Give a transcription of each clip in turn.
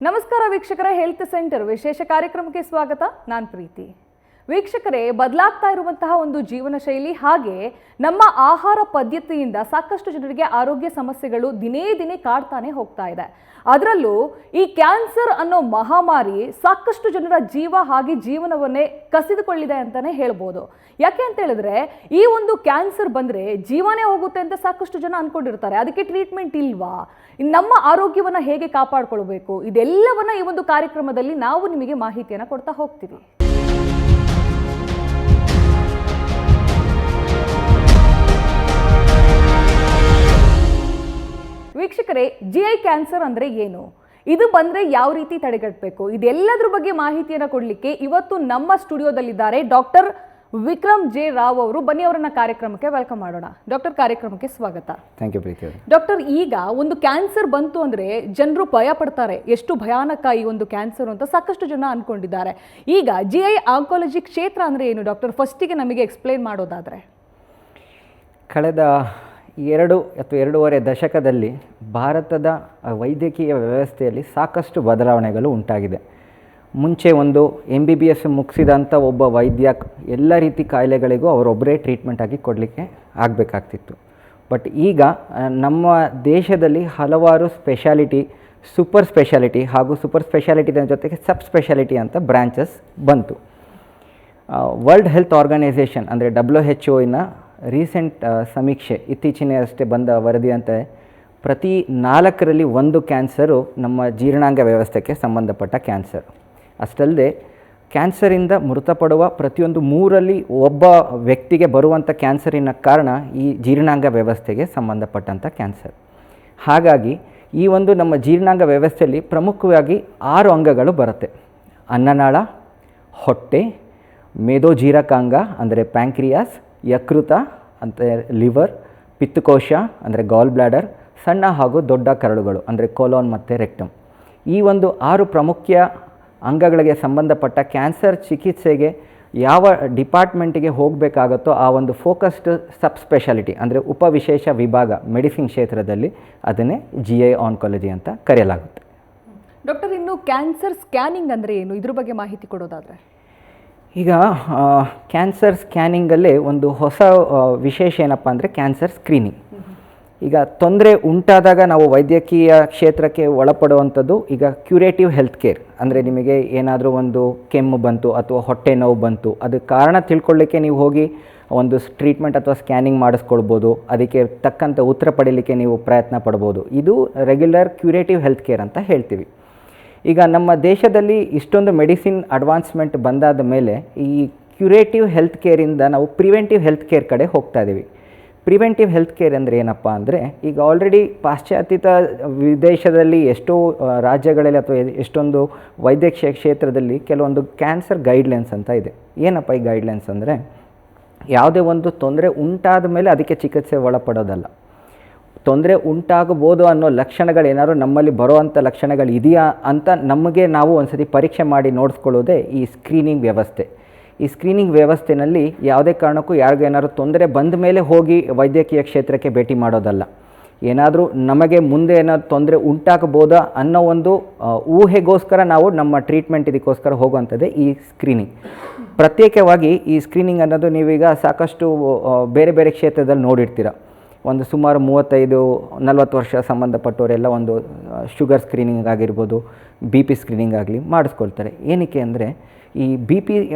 ನಮಸ್ಕಾರ ವೀಕ್ಷಕರೇ, health centre ವಿಶೇಷ ಕಾರ್ಯಕ್ರಮಕ್ಕೆ ಸ್ವಾಗತ. ನಾನು ಪ್ರೀತಿ. ವೀಕ್ಷಕರೇ, ಬದಲಾಗ್ತಾ ಇರುವಂತಹ ಒಂದು ಜೀವನ ಶೈಲಿ ಹಾಗೆ ನಮ್ಮ ಆಹಾರ ಪದ್ಧತಿಯಿಂದ ಸಾಕಷ್ಟು ಜನರಿಗೆ ಆರೋಗ್ಯ ಸಮಸ್ಯೆಗಳು ದಿನೇ ದಿನೇ ಕಾಡ್ತಾನೆ ಹೋಗ್ತಾ ಇದೆ. ಅದರಲ್ಲೂ ಈ ಕ್ಯಾನ್ಸರ್ ಅನ್ನೋ ಮಹಾಮಾರಿ ಸಾಕಷ್ಟು ಜನರ ಜೀವ ಹಾಗೆ ಜೀವನವನ್ನೇ ಕಸಿದುಕೊಳ್ಳಿದೆ ಅಂತಾನೆ ಹೇಳ್ಬೋದು. ಯಾಕೆ ಅಂತ ಹೇಳಿದ್ರೆ, ಈ ಒಂದು ಕ್ಯಾನ್ಸರ್ ಬಂದರೆ ಜೀವನೇ ಹೋಗುತ್ತೆ ಅಂತ ಸಾಕಷ್ಟು ಜನ ಅಂದ್ಕೊಂಡಿರ್ತಾರೆ. ಅದಕ್ಕೆ ಟ್ರೀಟ್ಮೆಂಟ್ ಇಲ್ವಾ, ನಮ್ಮ ಆರೋಗ್ಯವನ್ನು ಹೇಗೆ ಕಾಪಾಡ್ಕೊಳ್ಬೇಕು, ಇದೆಲ್ಲವನ್ನ ಈ ಒಂದು ಕಾರ್ಯಕ್ರಮದಲ್ಲಿ ನಾವು ನಿಮಗೆ ಮಾಹಿತಿಯನ್ನು ಕೊಡ್ತಾ ಹೋಗ್ತೀವಿ. ವೀಕ್ಷಕರೇ, GI ಕ್ಯಾನ್ಸರ್ ಅಂದರೆ ಏನು, ಇದು ಬಂದರೆ ಯಾವ ರೀತಿ ತಡೆಗಟ್ಟಬೇಕು, ಇದೆಲ್ಲದ್ರ ಬಗ್ಗೆ ಮಾಹಿತಿಯನ್ನು ಕೊಡಲಿಕ್ಕೆ ಇವತ್ತು ನಮ್ಮ ಸ್ಟುಡಿಯೋದಲ್ಲಿದ್ದಾರೆ ಡಾಕ್ಟರ್ ವಿಕ್ರಮ್ ಜೆ ರಾವ್ ಅವರು. ಬನ್ನಿ, ಅವರನ್ನ ಕಾರ್ಯಕ್ರಮಕ್ಕೆ ವೆಲ್ಕಮ್ ಮಾಡೋಣ. ಡಾಕ್ಟರ್, ಕಾರ್ಯಕ್ರಮಕ್ಕೆ ಸ್ವಾಗತ. Thank you Preethi. ಡಾಕ್ಟರ್, ಈಗ ಒಂದು ಕ್ಯಾನ್ಸರ್ ಬಂತು ಅಂದರೆ ಜನರು ಭಯ ಪಡ್ತಾರೆ. ಎಷ್ಟು ಭಯಾನಕ ಈ ಒಂದು ಕ್ಯಾನ್ಸರ್ ಅಂತ ಸಾಕಷ್ಟು ಜನ ಅಂದ್ಕೊಂಡಿದ್ದಾರೆ. ಈಗ GI ಆಂಕಾಲಜಿ ಕ್ಷೇತ್ರ ಅಂದರೆ ಏನು ಡಾಕ್ಟರ್, ಫಸ್ಟಿಗೆ ನಮಗೆ ಎಕ್ಸ್ಪ್ಲೇನ್ ಮಾಡೋದಾದರೆ? ಕಳೆದ 2 ಅಥವಾ 2.5 ದಶಕದಲ್ಲಿ ಭಾರತದ ವೈದ್ಯಕೀಯ ವ್ಯವಸ್ಥೆಯಲ್ಲಿ ಸಾಕಷ್ಟು ಬದಲಾವಣೆಗಳು ಉಂಟಾಗಿದೆ. ಮುಂಚೆ ಒಂದು MBBS ಮುಗಿಸಿದಂಥ ಒಬ್ಬ ವೈದ್ಯ ಎಲ್ಲ ರೀತಿ ಕಾಯಿಲೆಗಳಿಗೂ ಅವರೊಬ್ಬರೇ ಟ್ರೀಟ್ಮೆಂಟ್ ಆಗಿ ಕೊಡಲಿಕ್ಕೆ ಆಗಬೇಕಾಗ್ತಿತ್ತು. ಬಟ್ ಈಗ ನಮ್ಮ ದೇಶದಲ್ಲಿ ಹಲವಾರು ಸ್ಪೆಷಾಲಿಟಿ, ಸೂಪರ್ ಸ್ಪೆಷಾಲಿಟಿ ಹಾಗೂ ಸೂಪರ್ ಸ್ಪೆಷಾಲಿಟಿ ಜೊತೆಗೆ ಸಬ್ ಸ್ಪೆಷಾಲಿಟಿ ಅಂತ ಬ್ರ್ಯಾಂಚಸ್ ಬಂತು. ವರ್ಲ್ಡ್ ಹೆಲ್ತ್ ಆರ್ಗನೈಸೇಷನ್ ಅಂದರೆ WHO ರೀಸೆಂಟ್ ಸಮೀಕ್ಷೆ ಇತ್ತೀಚಿನಷ್ಟೇ ಬಂದ ವರದಿಯಂತೆ ಪ್ರತಿ 4ರಲ್ಲಿ 1 ಕ್ಯಾನ್ಸರು ನಮ್ಮ ಜೀರ್ಣಾಂಗ ವ್ಯವಸ್ಥೆಗೆ ಸಂಬಂಧಪಟ್ಟ ಕ್ಯಾನ್ಸರ್. ಅಷ್ಟಲ್ಲದೆ ಕ್ಯಾನ್ಸರಿಂದ ಮೃತಪಡುವ ಪ್ರತಿಯೊಂದು 3ರಲ್ಲಿ ಒಬ್ಬ ವ್ಯಕ್ತಿಗೆ ಬರುವಂಥ ಕ್ಯಾನ್ಸರಿನ ಕಾರಣ ಈ ಜೀರ್ಣಾಂಗ ವ್ಯವಸ್ಥೆಗೆ ಸಂಬಂಧಪಟ್ಟಂಥ ಕ್ಯಾನ್ಸರ್. ಹಾಗಾಗಿ ಈ ಒಂದು ನಮ್ಮ ಜೀರ್ಣಾಂಗ ವ್ಯವಸ್ಥೆಯಲ್ಲಿ ಪ್ರಮುಖವಾಗಿ 6 ಅಂಗಗಳು ಬರುತ್ತೆ. ಅನ್ನನಾಳ, ಹೊಟ್ಟೆ, ಮೇದೋಜೀರಕಾಂಗ ಅಂದರೆ ಪ್ಯಾಂಕ್ರಿಯಾಸ್, ಯಕೃತ ಅಂತ ಲಿವರ್, ಪಿತ್ತಕೋಶ ಅಂದರೆ ಗಾಲ್ ಬ್ಲಾಡರ್, ಸಣ್ಣ ಹಾಗೂ ದೊಡ್ಡ ಕರಳುಗಳು ಅಂದರೆ ಕೋಲೋನ್ ಮತ್ತು ರೆಕ್ಟಮ್. ಈ ಒಂದು 6 ಪ್ರಮುಖ ಅಂಗಗಳಿಗೆ ಸಂಬಂಧಪಟ್ಟ ಕ್ಯಾನ್ಸರ್ ಚಿಕಿತ್ಸೆಗೆ ಯಾವ ಡಿಪಾರ್ಟ್ಮೆಂಟಿಗೆ ಹೋಗಬೇಕಾಗುತ್ತೋ ಆ ಒಂದು ಫೋಕಸ್ಡ್ ಸಬ್ ಸ್ಪೆಷಾಲಿಟಿ ಅಂದರೆ ಉಪವಿಶೇಷ ವಿಭಾಗ ಮೆಡಿಸಿನ್ ಕ್ಷೇತ್ರದಲ್ಲಿ ಅದನ್ನೇ GI ಆಂಕಾಲಜಿ ಅಂತ ಕರೆಯಲಾಗುತ್ತೆ. ಡಾಕ್ಟರ್, ಇನ್ನು ಕ್ಯಾನ್ಸರ್ ಸ್ಕ್ಯಾನಿಂಗ್ ಅಂದರೆ ಏನು, ಇದ್ರ ಬಗ್ಗೆ ಮಾಹಿತಿ ಕೊಡೋದಾದರೆ? ಈಗ ಕ್ಯಾನ್ಸರ್ ಸ್ಕ್ಯಾನಿಂಗಲ್ಲೇ ಒಂದು ಹೊಸ ವಿಶೇಷ ಏನಪ್ಪ ಅಂದರೆ ಕ್ಯಾನ್ಸರ್ ಸ್ಕ್ರೀನಿಂಗ್. ಈಗ ತೊಂದರೆ ಉಂಟಾದಾಗ ನಾವು ವೈದ್ಯಕೀಯ ಕ್ಷೇತ್ರಕ್ಕೆ ಒಳಪಡುವಂಥದ್ದು ಈಗ ಕ್ಯೂರೇಟಿವ್ ಹೆಲ್ತ್ ಕೇರ್. ಅಂದರೆ ನಿಮಗೆ ಏನಾದರೂ ಒಂದು ಕೆಮ್ಮು ಬಂತು ಅಥವಾ ಹೊಟ್ಟೆ ನೋವು ಬಂತು, ಅದಕ್ಕೆ ಕಾರಣ ತಿಳ್ಕೊಳ್ಳಿಕ್ಕೆ ನೀವು ಹೋಗಿ ಒಂದು ಟ್ರೀಟ್ಮೆಂಟ್ ಅಥವಾ ಸ್ಕ್ಯಾನಿಂಗ್ ಮಾಡಿಸ್ಕೊಳ್ಬೋದು. ಅದಕ್ಕೆ ತಕ್ಕಂಥ ಉತ್ತರ ಪಡೀಲಿಕ್ಕೆ ನೀವು ಪ್ರಯತ್ನ ಪಡ್ಬೋದು. ಇದು ರೆಗ್ಯುಲರ್ ಕ್ಯೂರೇಟಿವ್ ಹೆಲ್ತ್ ಕೇರ್ ಅಂತ ಹೇಳ್ತೀವಿ. ಈಗ ನಮ್ಮ ದೇಶದಲ್ಲಿ ಇಷ್ಟೊಂದು ಮೆಡಿಸಿನ್ ಅಡ್ವಾನ್ಸ್ಮೆಂಟ್ ಬಂದಾದ ಮೇಲೆ ಈ ಕ್ಯೂರೇಟಿವ್ ಹೆಲ್ತ್ ಕೇರಿಂದ ನಾವು ಪ್ರಿವೆಂಟಿವ್ ಹೆಲ್ತ್ ಕೇರ್ ಕಡೆ ಹೋಗ್ತಾ ಇದ್ದೀವಿ. ಪ್ರಿವೆಂಟಿವ್ ಹೆಲ್ತ್ ಕೇರ್ ಅಂದರೆ ಏನಪ್ಪ ಅಂದರೆ, ಈಗ ಆಲ್ರೆಡಿ ಪಾಶ್ಚಾತ್ಯತ ವಿದೇಶದಲ್ಲಿ ಎಷ್ಟೋ ರಾಜ್ಯಗಳಲ್ಲಿ ಅಥವಾ ಎಷ್ಟೊಂದು ವೈದ್ಯಕೀಯ ಕ್ಷೇತ್ರದಲ್ಲಿ ಕೆಲವೊಂದು ಕ್ಯಾನ್ಸರ್ ಗೈಡ್ಲೈನ್ಸ್ ಅಂತ ಇದೆ. ಏನಪ್ಪ ಈ ಗೈಡ್ಲೈನ್ಸ್ ಅಂದರೆ, ಯಾವುದೇ ಒಂದು ತೊಂದರೆ ಉಂಟಾದ ಮೇಲೆ ಅದಕ್ಕೆ ಚಿಕಿತ್ಸೆ ಒಳಪಡೋದಲ್ಲ. ತೊಂದರೆ ಉಂಟಾಗಬಹುದು ಅನ್ನೋ ಲಕ್ಷಣಗಳೇನಾದ್ರು ನಮ್ಮಲ್ಲಿ ಬರೋವಂಥ ಲಕ್ಷಣಗಳು ಇದೆಯಾ ಅಂತ ನಮಗೆ ನಾವು ಒಂದ್ಸತಿ ಪರೀಕ್ಷೆ ಮಾಡಿ ನೋಡಿಸ್ಕೊಳ್ಳೋದೇ ಈ ಸ್ಕ್ರೀನಿಂಗ್ ವ್ಯವಸ್ಥೆ. ಈ ಸ್ಕ್ರೀನಿಂಗ್ ವ್ಯವಸ್ಥೆಯಲ್ಲಿ ಯಾವುದೇ ಕಾರಣಕ್ಕೂ ಯಾರಿಗೇನಾದ್ರು ತೊಂದರೆ ಬಂದ ಮೇಲೆ ಹೋಗಿ ವೈದ್ಯಕೀಯ ಕ್ಷೇತ್ರಕ್ಕೆ ಭೇಟಿ ಮಾಡೋದಲ್ಲ. ಏನಾದರೂ ನಮಗೆ ಮುಂದೆ ಏನಾದ್ರು ತೊಂದರೆ ಉಂಟಾಗಬಹುದಾ ಅನ್ನೋ ಒಂದು ಊಹೆಗೋಸ್ಕರ ನಾವು ನಮ್ಮ ಟ್ರೀಟ್ಮೆಂಟ್ ಇದಕ್ಕೋಸ್ಕರ ಹೋಗುವಂಥದ್ದೇ ಈ ಸ್ಕ್ರೀನಿಂಗ್. ಪ್ರತ್ಯೇಕವಾಗಿ ಈ ಸ್ಕ್ರೀನಿಂಗ್ ಅನ್ನೋದು ನೀವೀಗ ಸಾಕಷ್ಟು ಬೇರೆ ಬೇರೆ ಕ್ಷೇತ್ರದಲ್ಲಿ ನೋಡಿರ್ತೀರ. ಒಂದು ಸುಮಾರು 35-40 ವರ್ಷ ಸಂಬಂಧಪಟ್ಟವರೆಲ್ಲ ಒಂದು ಶುಗರ್ ಸ್ಕ್ರೀನಿಂಗ್ ಆಗಿರ್ಬೋದು, BP ಸ್ಕ್ರೀನಿಂಗ್ ಆಗಲಿ ಮಾಡಿಸ್ಕೊಳ್ತಾರೆ. ಏನಕ್ಕೆ ಅಂದರೆ, ಈ BP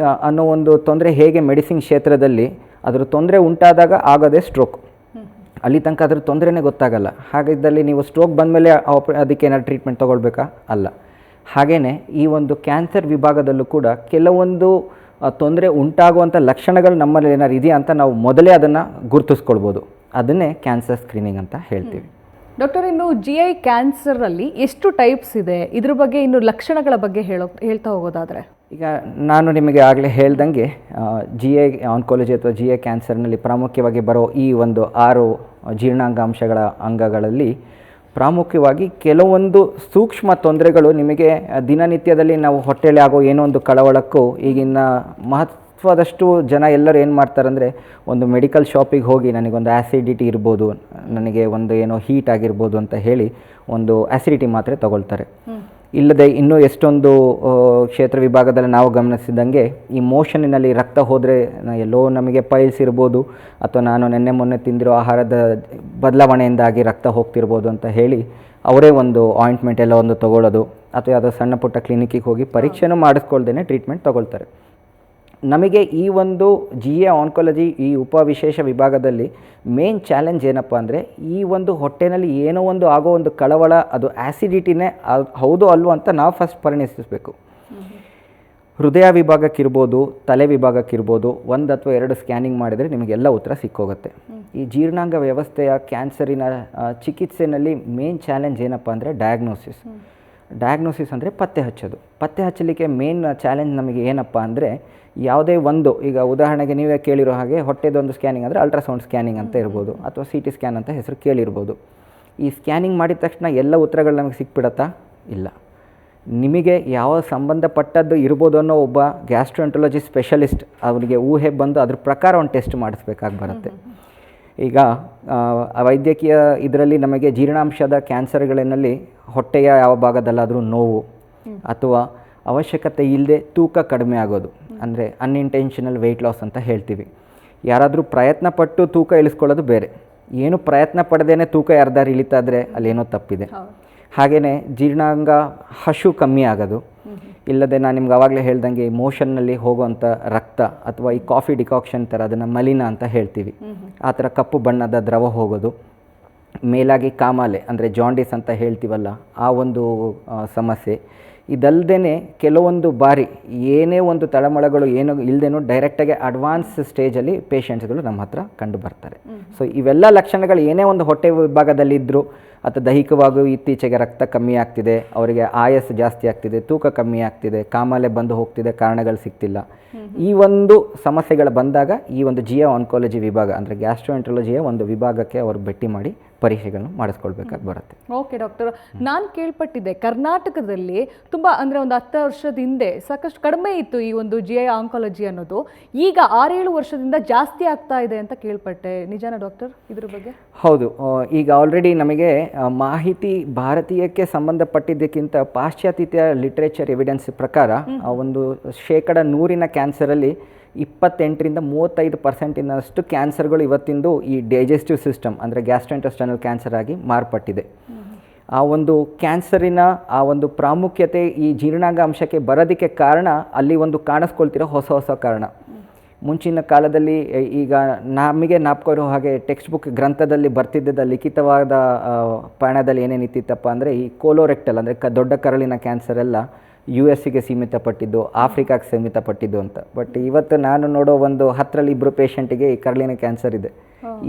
ಅನ್ನೋ ಒಂದು ತೊಂದರೆ ಹೇಗೆ ಮೆಡಿಸಿನ್ ಕ್ಷೇತ್ರದಲ್ಲಿ ಅದರ ತೊಂದರೆ ಉಂಟಾದಾಗ ಆಗೋದೇ ಸ್ಟ್ರೋಕ್. ಅಲ್ಲಿ ತನಕ ಅದ್ರ ತೊಂದರೆನೇ ಗೊತ್ತಾಗಲ್ಲ. ಹಾಗಿದ್ದಲ್ಲಿ ನೀವು ಸ್ಟ್ರೋಕ್ ಬಂದಮೇಲೆ ಅದಕ್ಕೆ ಏನಾದ್ರು ಟ್ರೀಟ್ಮೆಂಟ್ ತೊಗೊಳ್ಬೇಕಾ? ಅಲ್ಲ. ಹಾಗೆಯೇ ಈ ಒಂದು ಕ್ಯಾನ್ಸರ್ ವಿಭಾಗದಲ್ಲೂ ಕೂಡ ಕೆಲವೊಂದು ತೊಂದರೆ ಉಂಟಾಗುವಂಥ ಲಕ್ಷಣಗಳು ನಮ್ಮಲ್ಲಿ ಏನಾರು ಇದೆಯಾ ಅಂತ ನಾವು ಮೊದಲೇ ಅದನ್ನು ಗುರುತಿಸ್ಕೊಳ್ಬೋದು. ಅದನ್ನೇ ಕ್ಯಾನ್ಸರ್ ಸ್ಕ್ರೀನಿಂಗ್ ಅಂತ ಹೇಳ್ತೀವಿ. ಡಾಕ್ಟರ್, ಇನ್ನು GI ಕ್ಯಾನ್ಸರಲ್ಲಿ ಎಷ್ಟು ಟೈಪ್ಸ್ ಇದೆ, ಇದ್ರ ಬಗ್ಗೆ ಇನ್ನು ಲಕ್ಷಣಗಳ ಬಗ್ಗೆ ಹೇಳ್ತಾ ಹೋಗೋದಾದರೆ? ಈಗ ನಾನು ನಿಮಗೆ ಆಗಲೇ ಹೇಳ್ದಂಗೆ GI ಆಂಕಾಲಜಿ ಅಥವಾ GI ಕ್ಯಾನ್ಸರ್ನಲ್ಲಿ ಪ್ರಾಮುಖ್ಯವಾಗಿ ಬರೋ ಈ ಒಂದು 6 ಜೀರ್ಣಾಂಗಾಂಶಗಳ ಅಂಗಗಳಲ್ಲಿ ಪ್ರಾಮುಖ್ಯವಾಗಿ ಕೆಲವೊಂದು ಸೂಕ್ಷ್ಮ ತೊಂದರೆಗಳು ನಿಮಗೆ ದಿನನಿತ್ಯದಲ್ಲಿ ನಾವು ಹೊಟ್ಟೆಯಲ್ಲಿ ಆಗೋ ಏನೋ ಒಂದು ಕಳವಳಕ್ಕೂ ಈಗಿನ ಮಹತ್ವದಷ್ಟು ಜನ ಎಲ್ಲರೂ ಏನು ಮಾಡ್ತಾರಂದರೆ, ಒಂದು ಮೆಡಿಕಲ್ ಶಾಪಿಗೆ ಹೋಗಿ ನನಗೊಂದು ಆ್ಯಸಿಡಿಟಿ ಇರ್ಬೋದು, ನನಗೆ ಒಂದು ಏನೋ ಹೀಟ್ ಆಗಿರ್ಬೋದು ಅಂತ ಹೇಳಿ ಒಂದು ಆ್ಯಸಿಡಿಟಿ ಮಾತ್ರೆ ತೊಗೊಳ್ತಾರೆ. ಇಲ್ಲದೆ ಇನ್ನೂ ಎಷ್ಟೊಂದು ಕ್ಷೇತ್ರ ವಿಭಾಗದಲ್ಲಿ ನಾವು ಗಮನಿಸಿದಂಗೆ ಈ ಮೋಷನ್ನಲ್ಲಿ ರಕ್ತ ಹೋದರೆ ಎಲ್ಲೋ ನಮಗೆ ಪೈಲ್ಸ್ ಇರ್ಬೋದು, ಅಥವಾ ನಾನು ನಿನ್ನೆ ಮೊನ್ನೆ ತಿಂದಿರೋ ಆಹಾರದ ಬದಲಾವಣೆಯಿಂದಾಗಿ ರಕ್ತ ಹೋಗ್ತಿರ್ಬೋದು ಅಂತ ಹೇಳಿ ಅವರೇ ಒಂದು ಆಯಿಂಟ್ಮೆಂಟ್ ಎಲ್ಲ ಒಂದು ತೊಗೊಳ್ಳೋದು, ಅಥವಾ ಯಾವುದೋ ಸಣ್ಣ ಪುಟ್ಟ ಕ್ಲಿನಿಕ್ಕಿಗೆ ಹೋಗಿ ಪರೀಕ್ಷೆನೂ ಮಾಡಿಸ್ಕೊಳ್ದೇ ಟ್ರೀಟ್ಮೆಂಟ್ ತೊಗೊಳ್ತಾರೆ. ನಮಗೆ ಈ ಒಂದು GI ಆನ್ಕಾಲಜಿ ಈ ಉಪವಿಶೇಷ ವಿಭಾಗದಲ್ಲಿ ಮೇನ್ ಚಾಲೆಂಜ್ ಏನಪ್ಪ ಅಂದರೆ, ಈ ಒಂದು ಹೊಟ್ಟೆನಲ್ಲಿ ಏನೋ ಒಂದು ಆಗೋ ಒಂದು ಕಳವಳ, ಅದು ಆ್ಯಸಿಡಿಟಿನೇ ಹೌದು ಅಲ್ವೋ ಅಂತ ನಾವು ಫಸ್ಟ್ ಪರಿಣಿಸಬೇಕು. ಹೃದಯ ವಿಭಾಗಕ್ಕಿರ್ಬೋದು, ತಲೆ ವಿಭಾಗಕ್ಕಿರ್ಬೋದು, 1 ಅಥವಾ 2 ಸ್ಕ್ಯಾನಿಂಗ್ ಮಾಡಿದರೆ ನಿಮಗೆಲ್ಲ ಉತ್ತರ ಸಿಕ್ಕೋಗುತ್ತೆ. ಈ ಜೀರ್ಣಾಂಗ ವ್ಯವಸ್ಥೆಯ ಕ್ಯಾನ್ಸರಿನ ಚಿಕಿತ್ಸೆಯಲ್ಲಿ ಮೇನ್ ಚಾಲೆಂಜ್ ಏನಪ್ಪ ಅಂದರೆ ಡಯಾಗ್ನೋಸಿಸ್ ಅಂದರೆ ಪತ್ತೆ ಹಚ್ಚೋದು. ಪತ್ತೆ ಹಚ್ಚಲಿಕ್ಕೆ ಮೇನ್ ಚಾಲೆಂಜ್ ನಮಗೆ ಏನಪ್ಪ ಅಂದರೆ, ಯಾವುದೇ ಒಂದು, ಈಗ ಉದಾಹರಣೆಗೆ ನೀವೇ ಕೇಳಿರೋ ಹಾಗೆ ಹೊಟ್ಟೆದೊಂದು ಸ್ಕ್ಯಾನಿಂಗ್ ಅಂದರೆ ಅಲ್ಟ್ರಾಸೌಂಡ್ ಸ್ಕ್ಯಾನಿಂಗ್ ಅಂತ ಇರ್ಬೋದು, ಅಥವಾ CT ಸ್ಕ್ಯಾನ್ ಅಂತ ಹೆಸರು ಕೇಳಿರ್ಬೋದು. ಈ ಸ್ಕ್ಯಾನಿಂಗ್ ಮಾಡಿದ ತಕ್ಷಣ ಎಲ್ಲ ಉತ್ತರಗಳು ನಮಗೆ ಸಿಕ್ಬಿಡತ್ತಾ? ಇಲ್ಲ. ನಿಮಗೆ ಯಾವ ಸಂಬಂಧಪಟ್ಟದ್ದು ಇರ್ಬೋದು ಅನ್ನೋ ಒಬ್ಬ ಗ್ಯಾಸ್ಟ್ರೋಎಂಟ್ರಾಲಜಿ ಸ್ಪೆಷಲಿಸ್ಟ್ ಅವನಿಗೆ ಊಹೆ ಬಂದು ಅದ್ರ ಪ್ರಕಾರ ಒಂದು ಟೆಸ್ಟ್ ಮಾಡಿಸ್ಬೇಕಾಗಿ ಬರುತ್ತೆ. ಈಗ ವೈದ್ಯಕೀಯ ಇದರಲ್ಲಿ ನಮಗೆ ಜೀರ್ಣಾಂಶದ ಕ್ಯಾನ್ಸರ್ಗಳಲ್ಲಿ ಹೊಟ್ಟೆಯ ಯಾವ ಭಾಗದಲ್ಲಾದರೂ ನೋವು, ಅಥವಾ ಅವಶ್ಯಕತೆ ಇಲ್ಲದೆ ತೂಕ ಕಡಿಮೆ ಆಗೋದು, ಅಂದರೆ ಅನ್ಇಂಟೆನ್ಷನಲ್ ವೆಯ್ಟ್ ಲಾಸ್ ಅಂತ ಹೇಳ್ತೀವಿ. ಯಾರಾದರೂ ಪ್ರಯತ್ನ ಪಟ್ಟು ತೂಕ ಇಳಿಸ್ಕೊಳ್ಳೋದು ಬೇರೆ, ಏನು ಪ್ರಯತ್ನ ಪಡೆದೇನೆ ತೂಕ ಯಾರ್ದಾರು ಇಳಿತಾದರೆ ಅಲ್ಲೇನೋ ತಪ್ಪಿದೆ. ಹಾಗೆಯೇ ಜೀರ್ಣಾಂಗ ಹಶು ಕಮ್ಮಿ ಆಗೋದು, ಇಲ್ಲದೆ ನಾನು ನಿಮ್ಗೆ ಆವಾಗಲೇ ಹೇಳ್ದಂಗೆ ಈ ಮೋಷನ್ನಲ್ಲಿ ಹೋಗುವಂಥ ರಕ್ತ, ಅಥವಾ ಈ ಕಾಫಿ ಡಿಕಾಕ್ಷನ್ ಥರ ಅದನ್ನು ಮಲಿನ ಅಂತ ಹೇಳ್ತೀವಿ, ಆ ಥರ ಕಪ್ಪು ಬಣ್ಣದ ದ್ರವ ಹೋಗೋದು. ಮೇಲಾಗಿ ಕಾಮಾಲೆ ಅಂದರೆ ಜಾಂಡಿಸ್ ಅಂತ ಹೇಳ್ತೀವಲ್ಲ, ಆ ಒಂದು ಸಮಸ್ಯೆ. ಇದಲ್ಲದೇ ಕೆಲವೊಂದು ಬಾರಿ ಏನೇ ಒಂದು ತಳಮಳಗಳು ಏನೋ ಇಲ್ಲದೇನೋ ಡೈರೆಕ್ಟಾಗಿ ಅಡ್ವಾನ್ಸ್ ಸ್ಟೇಜಲ್ಲಿ ಪೇಷಂಟ್ಸ್ಗಳು ನಮ್ಮ ಹತ್ರ ಕಂಡು ಬರ್ತಾರೆ. ಸೊ ಇವೆಲ್ಲ ಲಕ್ಷಣಗಳು ಏನೇ ಒಂದು ಹೊಟ್ಟೆ ವಿಭಾಗದಲ್ಲಿದ್ದರೂ, ಅಥವಾ ದೈಹಿಕವಾಗೂ ಇತ್ತೀಚೆಗೆ ರಕ್ತ ಕಮ್ಮಿ ಆಗ್ತಿದೆ, ಅವರಿಗೆ ಆಯಸ್ಸು ಜಾಸ್ತಿ ಆಗ್ತಿದೆ, ತೂಕ ಕಮ್ಮಿ ಆಗ್ತಿದೆ, ಕಾಮಾಲೆ ಬಂದು ಹೋಗ್ತಿದೆ, ಕಾರಣಗಳು ಸಿಗ್ತಿಲ್ಲ, ಈ ಒಂದು ಸಮಸ್ಯೆಗಳು ಬಂದಾಗ ಈ ಒಂದು GI ಆನ್ಕಾಲಜಿ ವಿಭಾಗ ಅಂದರೆ ಗ್ಯಾಸ್ಟ್ರೋಎಂಟ್ರಾಲಜಿಯ ಒಂದು ವಿಭಾಗಕ್ಕೆ ಅವರು ಭೇಟಿ ಮಾಡಿ ಪರೀಕ್ಷೆಗಳನ್ನು ಮಾಡಿಸ್ಕೊಳ್ಬೇಕಾಗಿ ಬರುತ್ತೆ. ಓಕೆ ಡಾಕ್ಟರ್, ನಾನು ಕೇಳ್ಪಟ್ಟಿದ್ದೆ ಕರ್ನಾಟಕದಲ್ಲಿ ತುಂಬ ಅಂದರೆ ಒಂದು 10 ವರ್ಷದ ಹಿಂದೆ ಸಾಕಷ್ಟು ಕಡಿಮೆ ಇತ್ತು ಈ ಒಂದು GI ಆಂಕಾಲಜಿ ಅನ್ನೋದು. ಈಗ 6-7 ವರ್ಷದಿಂದ ಜಾಸ್ತಿ ಆಗ್ತಾ ಇದೆ ಅಂತ ಕೇಳ್ಪಟ್ಟೆ, ನಿಜಾನ ಡಾಕ್ಟರ್ ಇದ್ರ ಬಗ್ಗೆ? ಹೌದು, ಈಗ ಆಲ್ರೆಡಿ ನಮಗೆ ಮಾಹಿತಿ ಭಾರತೀಯಕ್ಕೆ ಸಂಬಂಧಪಟ್ಟಿದ್ದಕ್ಕಿಂತ ಪಾಶ್ಚಾತ್ಯ ಲಿಟ್ರೇಚರ್ ಎವಿಡೆನ್ಸ್ ಪ್ರಕಾರ ಒಂದು 100% ಕ್ಯಾನ್ಸರಲ್ಲಿ 28ರಿಂದ 35% ಕ್ಯಾನ್ಸರ್ಗಳು ಇವತ್ತಿಂದು ಈ ಡೈಜೆಸ್ಟಿವ್ ಸಿಸ್ಟಮ್ ಅಂದರೆ ಗ್ಯಾಸ್ಟ್ರೋಇಂಟೆಸ್ಟೈನಲ್ ಕ್ಯಾನ್ಸರ್ ಆಗಿ ಮಾರ್ಪಟ್ಟಿದೆ. ಆ ಒಂದು ಕ್ಯಾನ್ಸರಿನ ಆ ಒಂದು ಪ್ರಾಮುಖ್ಯತೆ ಈ ಜೀರ್ಣಾಂಗ ಅಂಶಕ್ಕೆ ಬರೋದಕ್ಕೆ ಕಾರಣ ಅಲ್ಲಿ ಒಂದು ಕಾಣಿಸ್ಕೊಳ್ತಿರೋ ಹೊಸ ಕಾರಣ. ಮುಂಚಿನ ಕಾಲದಲ್ಲಿ ಈಗ ನಮಗೆ ನಾಪ್ಕೊರೋ ಹಾಗೆ ಟೆಕ್ಸ್ಟ್ ಬುಕ್ ಗ್ರಂಥದಲ್ಲಿ ಬರ್ತಿದ್ದ ಲಿಖಿತವಾದ ಪಯಣದಲ್ಲಿ ಏನೇನಿತ್ತಿತ್ತಪ್ಪ ಅಂದರೆ ಈ ಕೋಲೋರೆಕ್ಟಲ್ ಅಂದರೆ ದೊಡ್ಡ ಕರಳಿನ ಕ್ಯಾನ್ಸರ್ ಎಲ್ಲ US ಸೀಮಿತಪಟ್ಟಿದ್ದು, ಆಫ್ರಿಕಾಗೆ ಸೀಮಿತಪಟ್ಟಿದ್ದು ಅಂತ. ಬಟ್ ಇವತ್ತು ನಾನು ನೋಡೋ ಒಂದು 10ರಲ್ಲಿ 2 ಪೇಷಂಟಿಗೆ ಈ ಕರಳಿನ ಕ್ಯಾನ್ಸರ್ ಇದೆ.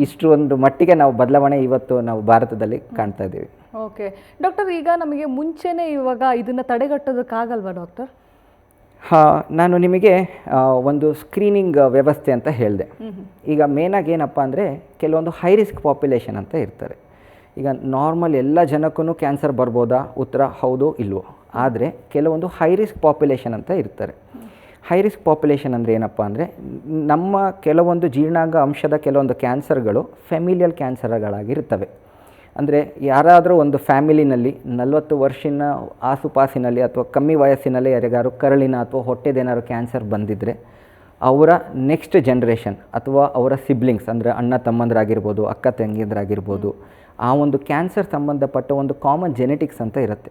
ಇಷ್ಟು ಒಂದು ಮಟ್ಟಿಗೆ ನಾವು ಬದಲಾವಣೆ ಇವತ್ತು ನಾವು ಭಾರತದಲ್ಲಿ ಕಾಣ್ತಾ ಇದ್ದೀವಿ. ಓಕೆ ಡಾಕ್ಟರ್, ಈಗ ನಮಗೆ ಮುಂಚೆನೇ ಇವಾಗ ಇದನ್ನು ತಡೆಗಟ್ಟೋದಕ್ಕಾಗಲ್ವಾ ಡಾಕ್ಟರ್? ನಾನು ನಿಮಗೆ ಒಂದು ಸ್ಕ್ರೀನಿಂಗ್ ವ್ಯವಸ್ಥೆ ಅಂತ ಹೇಳಿದೆ. ಈಗ ಮೇನಾಗಿ ಏನಪ್ಪ ಅಂದರೆ ಕೆಲವೊಂದು ಹೈ ರಿಸ್ಕ್ ಪಾಪ್ಯುಲೇಷನ್ ಅಂತ ಇರ್ತಾರೆ. ಈಗ ನಾರ್ಮಲ್ ಎಲ್ಲ ಜನಕ್ಕೂ ಕ್ಯಾನ್ಸರ್ ಬರ್ಬೋದಾ? ಉತ್ತರ ಹೌದು ಇಲ್ವೋ. ಆದರೆ ಕೆಲವೊಂದು ಹೈ ರಿಸ್ಕ್ ಪಾಪ್ಯುಲೇಷನ್ ಅಂತ ಇರ್ತಾರೆ. ಹೈ ರಿಸ್ಕ್ ಪಾಪ್ಯುಲೇಷನ್ ಅಂದರೆ ಏನಪ್ಪ ಅಂದರೆ, ನಮ್ಮ ಕೆಲವೊಂದು ಜೀರ್ಣಾಂಗ ಅಂಶದ ಕೆಲವೊಂದು ಕ್ಯಾನ್ಸರ್ಗಳು ಫೆಮಿಲಿಯಲ್ ಕ್ಯಾನ್ಸರ್ಗಳಾಗಿರ್ತವೆ. ಅಂದರೆ ಯಾರಾದರೂ ಒಂದು ಫ್ಯಾಮಿಲಿನಲ್ಲಿ 40 ವರ್ಷದ ಆಸುಪಾಸಿನಲ್ಲಿ ಅಥವಾ ಕಮ್ಮಿ ವಯಸ್ಸಿನಲ್ಲಿ ಯಾರಿಗಾರು ಕರಳಿನ ಅಥವಾ ಹೊಟ್ಟೆದೇನಾದ್ರು ಕ್ಯಾನ್ಸರ್ ಬಂದಿದ್ದರೆ ಅವರ ನೆಕ್ಸ್ಟ್ ಜನ್ರೇಷನ್ ಅಥವಾ ಅವರ ಸಿಬ್ಲಿಂಗ್ಸ್ ಅಂದರೆ ಅಣ್ಣ ತಮ್ಮಂದರಾಗಿರ್ಬೋದು, ಅಕ್ಕ ತಂಗಿಯಂದರಾಗಿರ್ಬೋದು, ಆ ಒಂದು ಕ್ಯಾನ್ಸರ್ ಸಂಬಂಧಪಟ್ಟ ಒಂದು ಕಾಮನ್ ಜೆನೆಟಿಕ್ಸ್ ಅಂತ ಇರುತ್ತೆ.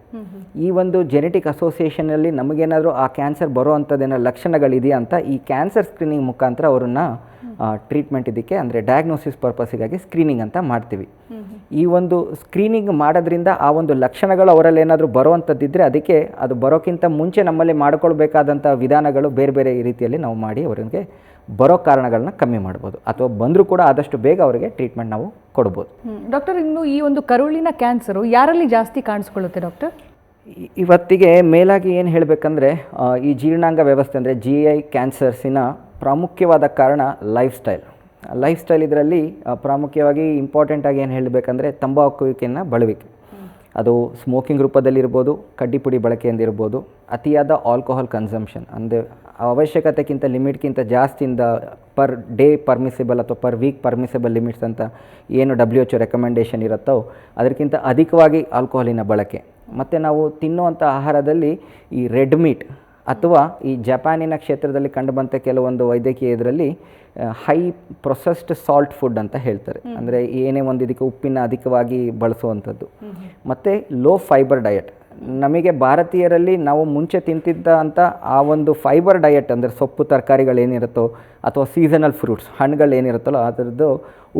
ಈ ಒಂದು ಜೆನೆಟಿಕ್ ಅಸೋಸಿಯೇಷನಲ್ಲಿ ನಮಗೇನಾದರೂ ಆ ಕ್ಯಾನ್ಸರ್ ಬರೋ ಅಂಥದ್ದೇನೋ ಲಕ್ಷಣಗಳಿದೆಯಾ ಅಂತ ಈ ಕ್ಯಾನ್ಸರ್ ಸ್ಕ್ರೀನಿಂಗ್ ಮುಖಾಂತರ ಅವರನ್ನು ಟ್ರೀಟ್ಮೆಂಟ್ ಇದಕ್ಕೆ ಅಂದರೆ ಡಯಾಗ್ನೋಸಿಸ್ ಪರ್ಪಸ್ಸಿಗಾಗಿ ಸ್ಕ್ರೀನಿಂಗ್ ಅಂತ ಮಾಡ್ತೀವಿ. ಈ ಒಂದು ಸ್ಕ್ರೀನಿಂಗ್ ಮಾಡೋದ್ರಿಂದ ಆ ಒಂದು ಲಕ್ಷಣಗಳು ಅವರಲ್ಲಿ ಏನಾದರೂ ಬರೋವಂಥದ್ದಿದ್ದರೆ ಅದಕ್ಕೆ ಅದು ಬರೋಕ್ಕಿಂತ ಮುಂಚೆ ನಮ್ಮಲ್ಲಿ ಮಾಡಿಕೊಳ್ಬೇಕಾದಂಥ ವಿಧಾನಗಳು ಬೇರೆ ಬೇರೆ ರೀತಿಯಲ್ಲಿ ನಾವು ಮಾಡಿ ಅವರಿಗೆ ಬರೋ ಕಾರಣಗಳನ್ನ ಕಮ್ಮಿ ಮಾಡ್ಬೋದು, ಅಥವಾ ಬಂದರೂ ಕೂಡ ಆದಷ್ಟು ಬೇಗ ಅವರಿಗೆ ಟ್ರೀಟ್ಮೆಂಟ್ ನಾವು ಕೊಡ್ಬೋದು. ಡಾಕ್ಟರ್, ಇನ್ನು ಈ ಒಂದು ಕರುಳಿನ ಕ್ಯಾನ್ಸರು ಯಾರಲ್ಲಿ ಜಾಸ್ತಿ ಕಾಣಿಸ್ಕೊಳ್ಳುತ್ತೆ ಡಾಕ್ಟರ್? ಇವತ್ತಿಗೆ ಮೇಲಾಗಿ ಏನು ಹೇಳಬೇಕಂದ್ರೆ, ಈ ಜೀರ್ಣಾಂಗ ವ್ಯವಸ್ಥೆ ಅಂದರೆ GI ಕ್ಯಾನ್ಸರ್ಸಿನ ಪ್ರಾಮುಖ್ಯವಾದ ಕಾರಣ ಲೈಫ್ ಸ್ಟೈಲ್. ಇದರಲ್ಲಿ ಪ್ರಾಮುಖ್ಯವಾಗಿ ಇಂಪಾರ್ಟೆಂಟಾಗಿ ಏನು ಹೇಳಬೇಕಂದ್ರೆ ತಂಬಾಕುವಿಕೆಯನ್ನು ಬಳವಿಕೆ. ಅದು ಸ್ಮೋಕಿಂಗ್ ರೂಪದಲ್ಲಿರ್ಬೋದು, ಕಡ್ಡಿಪುಡಿ ಬಳಕೆಯಿಂದಿರ್ಬೋದು, ಅತಿಯಾದ ಆಲ್ಕೋಹಾಲ್ ಕನ್ಸಂಪ್ಷನ್ ಅಂದರೆ ಅವಶ್ಯಕತೆಗಿಂತ ಲಿಮಿಟ್ಗಿಂತ ಜಾಸ್ತಿಯಿಂದ ಪರ್ ಡೇ ಪರ್ಮಿಸಿಬಲ್ ಅಥವಾ ಪರ್ ವೀಕ್ ಪರ್ಮಿಸಿಬಲ್ ಲಿಮಿಟ್ಸ್ ಅಂತ ಏನು WHO ರೆಕಮೆಂಡೇಷನ್ ಇರುತ್ತೋ ಅದಕ್ಕಿಂತ ಅಧಿಕವಾಗಿ ಆಲ್ಕೋಹಾಲಿನ ಬಳಕೆ. ಮತ್ತು ನಾವು ತಿನ್ನುವಂಥ ಆಹಾರದಲ್ಲಿ ಈ ರೆಡ್ ಮೀಟ್ ಅಥವಾ ಈ ಜಪಾನಿನ ಕ್ಷೇತ್ರದಲ್ಲಿ ಕಂಡುಬಂಥ ಕೆಲವೊಂದು ವೈದ್ಯಕೀಯ ಇದರಲ್ಲಿ ಹೈ ಪ್ರೊಸೆಸ್ಡ್ ಸಾಲ್ಟ್ ಫುಡ್ ಅಂತ ಹೇಳ್ತಾರೆ. ಅಂದರೆ ಏನೇ ಒಂದು ಇದಕ್ಕೆ ಉಪ್ಪಿನ ಅಧಿಕವಾಗಿ ಬಳಸುವಂಥದ್ದು. ಮತ್ತು ಲೋ ಫೈಬರ್ ಡಯಟ್. ನಮಗೆ ಭಾರತೀಯರಲ್ಲಿ ನಾವು ಮುಂಚೆ ತಿಂತಿದ್ದ ಅಂತ ಆ ಒಂದು ಫೈಬರ್ ಡಯಟ್ ಅಂದರೆ ಸೊಪ್ಪು ತರಕಾರಿಗಳೇನಿರುತ್ತೋ ಅಥವಾ ಸೀಸನಲ್ ಫ್ರೂಟ್ಸ್ ಹಣ್ಣುಗಳೇನಿರುತ್ತಲ್ಲೋ ಅದರದ್ದು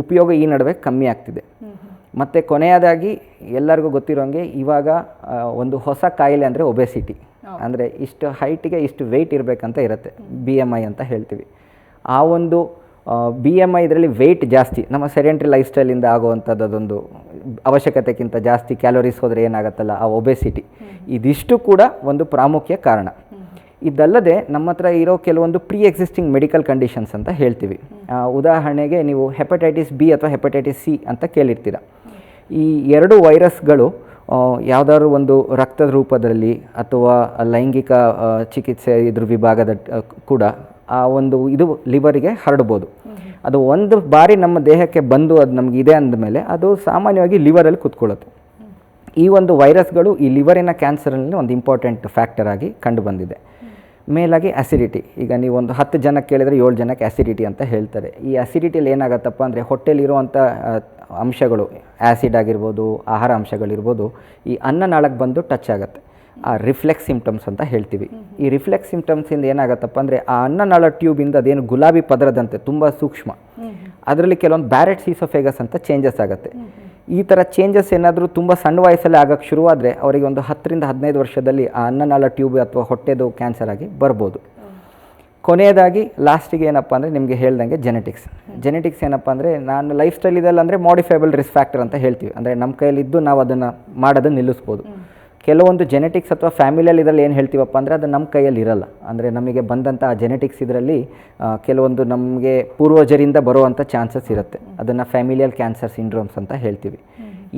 ಉಪಯೋಗ ಈ ನಡುವೆ ಕಮ್ಮಿ ಆಗ್ತಿದೆ. ಮತ್ತು ಕೊನೆಯದಾಗಿ ಎಲ್ಲರಿಗೂ ಗೊತ್ತಿರೋಂಗೆ ಇವಾಗ ಒಂದು ಹೊಸ ಕಾಯಿಲೆ ಅಂದರೆ ಒಬೆಸಿಟಿ. ಅಂದರೆ ಇಷ್ಟು ಹೈಟಿಗೆ ಇಷ್ಟು ವೆಯ್ಟ್ ಇರಬೇಕಂತ ಇರುತ್ತೆ, BMI ಅಂತ ಹೇಳ್ತೀವಿ. ಆ ಒಂದು BMI ಇದರಲ್ಲಿ ವೆಯ್ಟ್ ಜಾಸ್ತಿ ನಮ್ಮ ಸೆಡೆಂಟ್ರಿ ಲೈಫ್ ಸ್ಟೈಲಿಂದ ಆಗುವಂಥದ್ದು, ಅದೊಂದು ಅವಶ್ಯಕತೆಗಿಂತ ಜಾಸ್ತಿ ಕ್ಯಾಲೋರೀಸ್ ಹೋದರೆ ಏನಾಗುತ್ತಲ್ಲ ಆ ಒಬೆಸಿಟಿ, ಇದಿಷ್ಟು ಕೂಡ ಒಂದು ಪ್ರಾಮುಖ್ಯ ಕಾರಣ. ಇದಲ್ಲದೆ ನಮ್ಮ ಹತ್ರ ಇರೋ ಕೆಲವೊಂದು ಪ್ರೀ ಎಕ್ಸಿಸ್ಟಿಂಗ್ ಮೆಡಿಕಲ್ ಕಂಡೀಷನ್ಸ್ ಅಂತ ಹೇಳ್ತೀವಿ. ಉದಾಹರಣೆಗೆ ನೀವು ಹೆಪಟೈಟಿಸ್ B ಅಥವಾ ಹೆಪಟೈಟಿಸ್ C ಅಂತ ಕೇಳಿರ್ತೀರ. ಈ ಎರಡು ವೈರಸ್ಗಳು ಯಾವುದಾದ್ರು ಒಂದು ರಕ್ತದ ರೂಪದಲ್ಲಿ ಅಥವಾ ಲೈಂಗಿಕ ಚಿಕಿತ್ಸೆ ಇದ್ರ ವಿಭಾಗದ ಕೂಡ ಆ ಒಂದು ಇದು ಲಿವರಿಗೆ ಹರಡ್ಬೋದು. ಅದು ಒಂದು ಬಾರಿ ನಮ್ಮ ದೇಹಕ್ಕೆ ಬಂದು ಅದು ನಮಗೆ ಇದೆ ಅಂದಮೇಲೆ ಅದು ಸಾಮಾನ್ಯವಾಗಿ ಲಿವರಲ್ಲಿ ಕೂತ್ಕೊಳ್ಳುತ್ತೆ. ಈ ಒಂದು ವೈರಸ್ಗಳು ಈ ಲಿವರಿನ ಕ್ಯಾನ್ಸರಲ್ಲಿ ಒಂದು ಇಂಪಾರ್ಟೆಂಟ್ ಫ್ಯಾಕ್ಟರ್ ಆಗಿ ಕಂಡುಬಂದಿದೆ. ಮೇಲಾಗಿ ಅಸಿಡಿಟಿ. ಈಗ ನೀವು ಒಂದು 10 ಜನಕ್ಕೆ ಕೇಳಿದರೆ 7 ಜನಕ್ಕೆ ಅಸಿಡಿಟಿ ಅಂತ ಹೇಳ್ತಾರೆ. ಈ ಅಸಿಡಿಟಿಯಲ್ಲಿ ಏನಾಗುತ್ತಪ್ಪ ಅಂದರೆ ಹೊಟ್ಟೆಲಿರುವಂಥ ಅಂಶಗಳು, ಆ್ಯಸಿಡ್ ಆಗಿರ್ಬೋದು, ಆಹಾರ ಅಂಶಗಳಿರ್ಬೋದು, ಈ ಅನ್ನನಾಳಕ್ಕೆ ಬಂದು ಟಚ್ ಆಗುತ್ತೆ. ಆ ರಿಫ್ಲೆಕ್ಸ್ ಸಿಂಪ್ಟಮ್ಸ್ ಅಂತ ಹೇಳ್ತೀವಿ. ಈ ರಿಫ್ಲೆಕ್ಸ್ ಸಿಂಪ್ಟಮ್ಸಿಂದ ಏನಾಗುತ್ತಪ್ಪ ಅಂದರೆ ಆ ಅನ್ನನಾಳ ಟ್ಯೂಬಿಂದ ಅದೇನು ಗುಲಾಬಿ ಪದರದಂತೆ ತುಂಬ ಸೂಕ್ಷ್ಮ, ಅದರಲ್ಲಿ ಕೆಲವೊಂದು ಬ್ಯಾರೆಟ್ಸ್ ಈಸೋಫೇಗಸ್ ಅಂತ ಚೇಂಜಸ್ ಆಗುತ್ತೆ. ಈ ಥರ ಚೇಂಜಸ್ ಏನಾದರೂ ತುಂಬ ಸಣ್ಣ ವಯಸ್ಸಲ್ಲಿ ಆಗೋಕ್ಕೆ ಶುರುವಾದರೆ ಅವರಿಗೆ ಒಂದು 10 ರಿಂದ 15 ವರ್ಷದಲ್ಲಿ ಆ ಅನ್ನನಾಳ ಟ್ಯೂಬ್ ಅಥವಾ ಹೊಟ್ಟೆದು ಕ್ಯಾನ್ಸರ್ ಆಗಿ ಬರ್ಬೋದು. ಕೊನೆಯದಾಗಿ ಲಾಸ್ಟಿಗೆ ಏನಪ್ಪ ಅಂದರೆ ನಿಮಗೆ ಹೇಳ್ದಂಗೆ ಜೆನೆಟಿಕ್ಸ್ ಏನಪ್ಪ ಅಂದರೆ ನಾನು ಲೈಫ್ ಸ್ಟೈಲ್ ಇದೆಲ್ಲ ಅಂದರೆ ಮಾಡಿಫೈಬಲ್ ರಿಸ್ಕ್ ಫ್ಯಾಕ್ಟರ್ ಅಂತ ಹೇಳ್ತೀವಿ. ಅಂದರೆ ನಮ್ಮ ಕೈಯಲ್ಲಿದ್ದು ನಾವು ಅದನ್ನು ಮಾಡೋದನ್ನು ನಿಲ್ಲಿಸ್ಬೋದು. ಕೆಲವೊಂದು ಜೆನೆಟಿಕ್ಸ್ ಅಥವಾ ಫ್ಯಾಮಿಲಿಯಲ್ಲಿ ಇದರಲ್ಲಿ ಏನು ಹೇಳ್ತೀವಪ್ಪ ಅಂದರೆ ಅದು ನಮ್ಮ ಕೈಯಲ್ಲಿ ಇರಲ್ಲ. ಅಂದರೆ ನಮಗೆ ಬಂದಂಥ ಆ ಜೆನೆಟಿಕ್ಸ್ ಇದರಲ್ಲಿ ಕೆಲವೊಂದು ನಮಗೆ ಪೂರ್ವಜರಿಂದ ಬರುವಂಥ ಚಾನ್ಸಸ್ ಇರುತ್ತೆ. ಅದನ್ನು ಫ್ಯಾಮಿಲಿಯಲ್ ಕ್ಯಾನ್ಸರ್ ಸಿಂಡ್ರೋಮ್ಸ್ ಅಂತ ಹೇಳ್ತೀವಿ.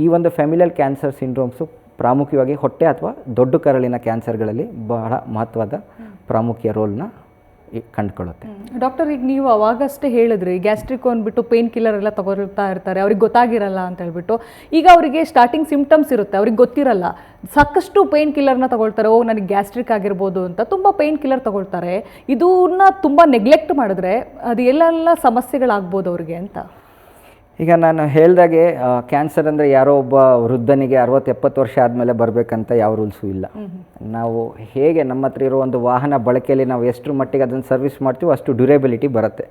ಈ ಒಂದು ಫ್ಯಾಮಿಲಿಯಲ್ ಕ್ಯಾನ್ಸರ್ ಸಿಂಡ್ರೋಮ್ಸು ಪ್ರಾಮುಖ್ಯವಾಗಿ ಹೊಟ್ಟೆ ಅಥವಾ ದೊಡ್ಡ ಕರಳಿನ ಕ್ಯಾನ್ಸರ್ಗಳಲ್ಲಿ ಬಹಳ ಮಹತ್ವದ ಪ್ರಾಮುಖ್ಯ ರೋಲ್ನ ಕಂಡುಕೊಳ್ಳುತ್ತೆ. ಡಾಕ್ಟರ್, ಈಗ ನೀವು ಅವಾಗಷ್ಟೇ ಹೇಳಿದ್ರಿ ಗ್ಯಾಸ್ಟ್ರಿಕ್ ಅಂದ್ಬಿಟ್ಟು ಪೇನ್ ಕಿಲ್ಲರ್ ಎಲ್ಲ ತಗೊಳ್ತಾ ಇರ್ತಾರೆ, ಅವ್ರಿಗೆ ಗೊತ್ತಾಗಿರಲ್ಲ ಅಂತ ಹೇಳ್ಬಿಟ್ಟು. ಈಗ ಅವರಿಗೆ ಸ್ಟಾರ್ಟಿಂಗ್ ಸಿಂಪ್ಟಮ್ಸ್ ಇರುತ್ತೆ, ಅವ್ರಿಗೆ ಗೊತ್ತಿರಲ್ಲ, ಸಾಕಷ್ಟು ಪೇನ್ ಕಿಲ್ಲರ್ನ ತಗೊಳ್ತಾರೆ. ನನಗೆ ಗ್ಯಾಸ್ಟ್ರಿಕ್ ಆಗಿರ್ಬೋದು ಅಂತ ತುಂಬ ಪೇನ್ ಕಿಲ್ಲರ್ ತಗೊಳ್ತಾರೆ. ಇದನ್ನ ತುಂಬ ನೆಗ್ಲೆಕ್ಟ್ ಮಾಡಿದ್ರೆ ಅದು ಎಲ್ಲೆಲ್ಲ ಸಮಸ್ಯೆಗಳಾಗ್ಬೋದು ಅವ್ರಿಗೆ ಅಂತ. ಈಗ ನಾನು ಹೇಳ್ದಾಗೆ ಕ್ಯಾನ್ಸರ್ ಅಂದರೆ ಯಾರೋ ಒಬ್ಬ ವೃದ್ಧನಿಗೆ 60-70 ವರ್ಷ ಆದಮೇಲೆ ಬರಬೇಕಂತ ಯಾವ ರೂಲ್ಸು ಇಲ್ಲ. ನಾವು ಹೇಗೆ ನಮ್ಮ ಹತ್ರ ಇರೋ ಒಂದು ವಾಹನ ಬಳಕೆಯಲ್ಲಿ ನಾವು ಎಷ್ಟು ಮಟ್ಟಿಗೆ ಅದನ್ನು ಸರ್ವಿಸ್ ಮಾಡ್ತೀವೋ ಅಷ್ಟು ಡ್ಯೂರೇಬಿಲಿಟಿ ಬರುತ್ತೆ.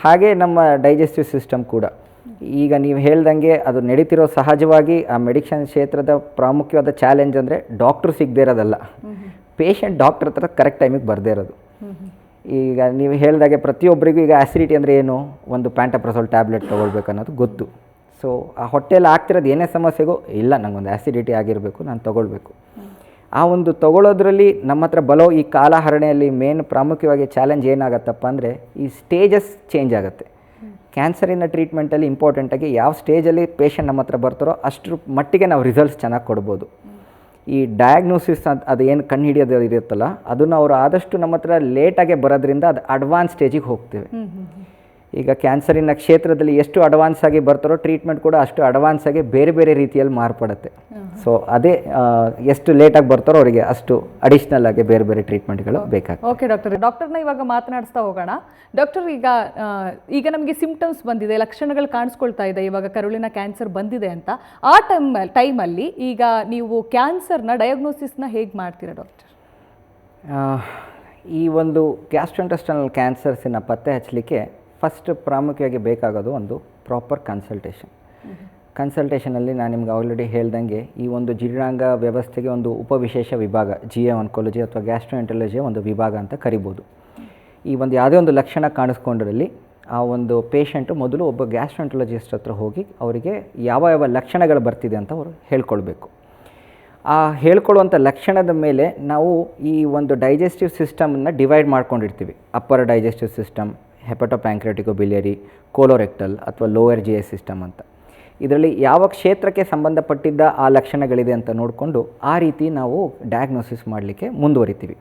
ಹಾಗೆ ನಮ್ಮ ಡೈಜೆಸ್ಟಿವ್ ಸಿಸ್ಟಮ್ ಕೂಡ. ಈಗ ನೀವು ಹೇಳ್ದಂಗೆ ಅದು ನಡೀತಿರೋ ಸಹಜವಾಗಿ ಆ ಮೆಡಿಸಿನ್ ಕ್ಷೇತ್ರದ ಪ್ರಾಮುಖ್ಯವಾದ ಚಾಲೆಂಜ್ ಅಂದರೆ ಡಾಕ್ಟ್ರು ಸಿಗದೇ ಇರೋದಲ್ಲ, ಪೇಷಂಟ್ ಡಾಕ್ಟ್ರ್ ಹತ್ರ ಕರೆಕ್ಟ್ ಟೈಮಿಗೆ ಬರದೇ ಇರೋದು. ಈಗ ನೀವು ಹೇಳಿದಾಗೆ ಪ್ರತಿಯೊಬ್ಬರಿಗೂ ಈಗ ಆ್ಯಸಿಡಿಟಿ ಅಂದರೆ ಏನು, ಒಂದು ಪ್ಯಾಂಟಪ್ರಸೋಲ್ ಟ್ಯಾಬ್ಲೆಟ್ ತೊಗೊಳ್ಬೇಕು ಅನ್ನೋದು ಗೊತ್ತು. ಸೊ ಆ ಹೊಟ್ಟೆಯಲ್ಲಿ ಆಗ್ತಿರೋದು ಏನೇ ಸಮಸ್ಯೆಗೂ ಇಲ್ಲ, ನನಗೊಂದು ಆ್ಯಸಿಡಿಟಿ ಆಗಿರಬೇಕು, ನಾನು ತೊಗೊಳ್ಬೇಕು. ಆ ಒಂದು ತೊಗೊಳ್ಳೋದ್ರಲ್ಲಿ ನಮ್ಮ ಹತ್ರ ಬಲೋ ಈ ಕಾಲಹರಣೆಯಲ್ಲಿ ಮೇನ್ ಪ್ರಾಮುಖ್ಯವಾಗಿ ಚಾಲೆಂಜ್ ಏನಾಗತ್ತಪ್ಪ ಅಂದರೆ ಈ ಸ್ಟೇಜಸ್ ಚೇಂಜ್ ಆಗುತ್ತೆ. ಕ್ಯಾನ್ಸರಿನ ಟ್ರೀಟ್ಮೆಂಟಲ್ಲಿ ಇಂಪಾರ್ಟೆಂಟಾಗಿ ಯಾವ ಸ್ಟೇಜಲ್ಲಿ ಪೇಷಂಟ್ ನಮ್ಮ ಹತ್ರ ಬರ್ತಾರೋ ಅಷ್ಟರ ಮಟ್ಟಿಗೆ ನಾವು ರಿಸಲ್ಟ್ಸ್ ಚೆನ್ನಾಗಿ ಕೊಡ್ಬೋದು. ಈ ಡಯಾಗ್ನೋಸಿಸ್ ಅದು ಏನು ಕಂಡು ಹಿಡಿಯೋದು ಇರುತ್ತಲ್ಲ ಅದನ್ನು ಅವರು ಆದಷ್ಟು ನಮ್ಮ ಹತ್ರ ಲೇಟಾಗೆ ಬರೋದ್ರಿಂದ ಅದು ಅಡ್ವಾನ್ಸ್ ಸ್ಟೇಜಿಗೆ ಹೋಗ್ತೇವೆ. ಈಗ ಕ್ಯಾನ್ಸರಿನ ಕ್ಷೇತ್ರದಲ್ಲಿ ಎಷ್ಟು ಅಡ್ವಾನ್ಸ್ ಆಗಿ ಬರ್ತಾರೋ ಟ್ರೀಟ್ಮೆಂಟ್ ಕೂಡ ಅಷ್ಟು ಅಡ್ವಾನ್ಸ್ ಆಗಿ ಬೇರೆ ಬೇರೆ ರೀತಿಯಲ್ಲಿ ಮಾರ್ಪಡುತ್ತೆ. ಸೊ ಅದೇ ಎಷ್ಟು ಲೇಟಾಗಿ ಬರ್ತಾರೋ ಅವರಿಗೆ ಅಷ್ಟು ಅಡಿಷ್ನಲ್ ಆಗಿ ಬೇರೆ ಬೇರೆ ಟ್ರೀಟ್ಮೆಂಟ್ಗಳು ಬೇಕಾಗ್ತದೆ. ಓಕೆ ಡಾಕ್ಟರ್ನ ಇವಾಗ ಮಾತನಾಡಿಸ್ತಾ ಹೋಗೋಣ. ಡಾಕ್ಟರ್, ಈಗ ನಮಗೆ ಸಿಂಪ್ಟಮ್ಸ್ ಬಂದಿದೆ, ಲಕ್ಷಣಗಳು ಕಾಣಿಸ್ಕೊಳ್ತಾ ಇದೆ, ಇವಾಗ ಕರುಳಿನ ಕ್ಯಾನ್ಸರ್ ಬಂದಿದೆ ಅಂತ. ಆ ಟೈಮಲ್ಲಿ ಈಗ ನೀವು ಕ್ಯಾನ್ಸರ್ನ ಡಯಾಗ್ನೋಸಿಸ್ನ ಹೇಗೆ ಮಾಡ್ತೀರಾ ಡಾಕ್ಟರ್? ಈ ಒಂದು ಗ್ಯಾಸ್ಟ್ರೋಇಂಟೆಸ್ಟೈನಲ್ ಕ್ಯಾನ್ಸರ್ಸಿನ ಪತ್ತೆ ಹಚ್ಚಲಿಕ್ಕೆ ಫಸ್ಟ್ ಪ್ರಾಮುಖ್ಯವಾಗಿ ಬೇಕಾಗೋದು ಒಂದು ಪ್ರಾಪರ್ ಕನ್ಸಲ್ಟೇಷನಲ್ಲಿ ನಾನು ನಿಮ್ಗೆ ಆಲ್ರೆಡಿ ಹೇಳ್ದಂಗೆ ಈ ಒಂದು ಜೀರ್ಣಾಂಗ ವ್ಯವಸ್ಥೆಗೆ ಒಂದು ಉಪವಿಶೇಷ ವಿಭಾಗ GI ಆನ್ಕಾಲಜಿ ಅಥವಾ ಗ್ಯಾಸ್ಟ್ರೋಎಂಟರಾಲಜಿಯ ಒಂದು ವಿಭಾಗ ಅಂತ ಕರಿಬೋದು. ಈ ಒಂದು ಯಾವುದೇ ಒಂದು ಲಕ್ಷಣ ಕಾಣಿಸ್ಕೊಂಡ್ರಲ್ಲಿ ಆ ಒಂದು ಪೇಷಂಟು ಮೊದಲು ಒಬ್ಬ ಗ್ಯಾಸ್ಟ್ರೋಎಂಟರಾಲಜಿಸ್ಟ್ ಹತ್ರ ಹೋಗಿ ಅವರಿಗೆ ಯಾವ ಯಾವ ಲಕ್ಷಣಗಳು ಬರ್ತಿದೆ ಅಂತ ಅವರು ಹೇಳ್ಕೊಳ್ಬೇಕು. ಆ ಹೇಳ್ಕೊಳ್ಳುವಂಥ ಲಕ್ಷಣದ ಮೇಲೆ ನಾವು ಈ ಒಂದು ಡೈಜೆಸ್ಟಿವ್ ಸಿಸ್ಟಮನ್ನು ಡಿವೈಡ್ ಮಾಡ್ಕೊಂಡಿರ್ತೀವಿ. ಅಪ್ಪರ್ ಡೈಜೆಸ್ಟಿವ್ ಸಿಸ್ಟಮ್, ಹೆಪಟೋಪ್ಯಾಂಕ್ರೆಟಿಕೋಬಿಲಿಯರಿ, ಕೋಲೋರೆಕ್ಟಲ್ ಅಥವಾ ಲೋಯರ್ GI ಸಿಸ್ಟಮ್ ಅಂತ. ಇದರಲ್ಲಿ ಯಾವ ಕ್ಷೇತ್ರಕ್ಕೆ ಸಂಬಂಧಪಟ್ಟಿದ್ದ ಆ ಲಕ್ಷಣಗಳಿದೆ ಅಂತ ನೋಡಿಕೊಂಡು ಆ ರೀತಿ ನಾವು ಡಯಾಗ್ನೋಸಿಸ್ ಮಾಡಲಿಕ್ಕೆ ಮುಂದುವರಿತೀವಿ.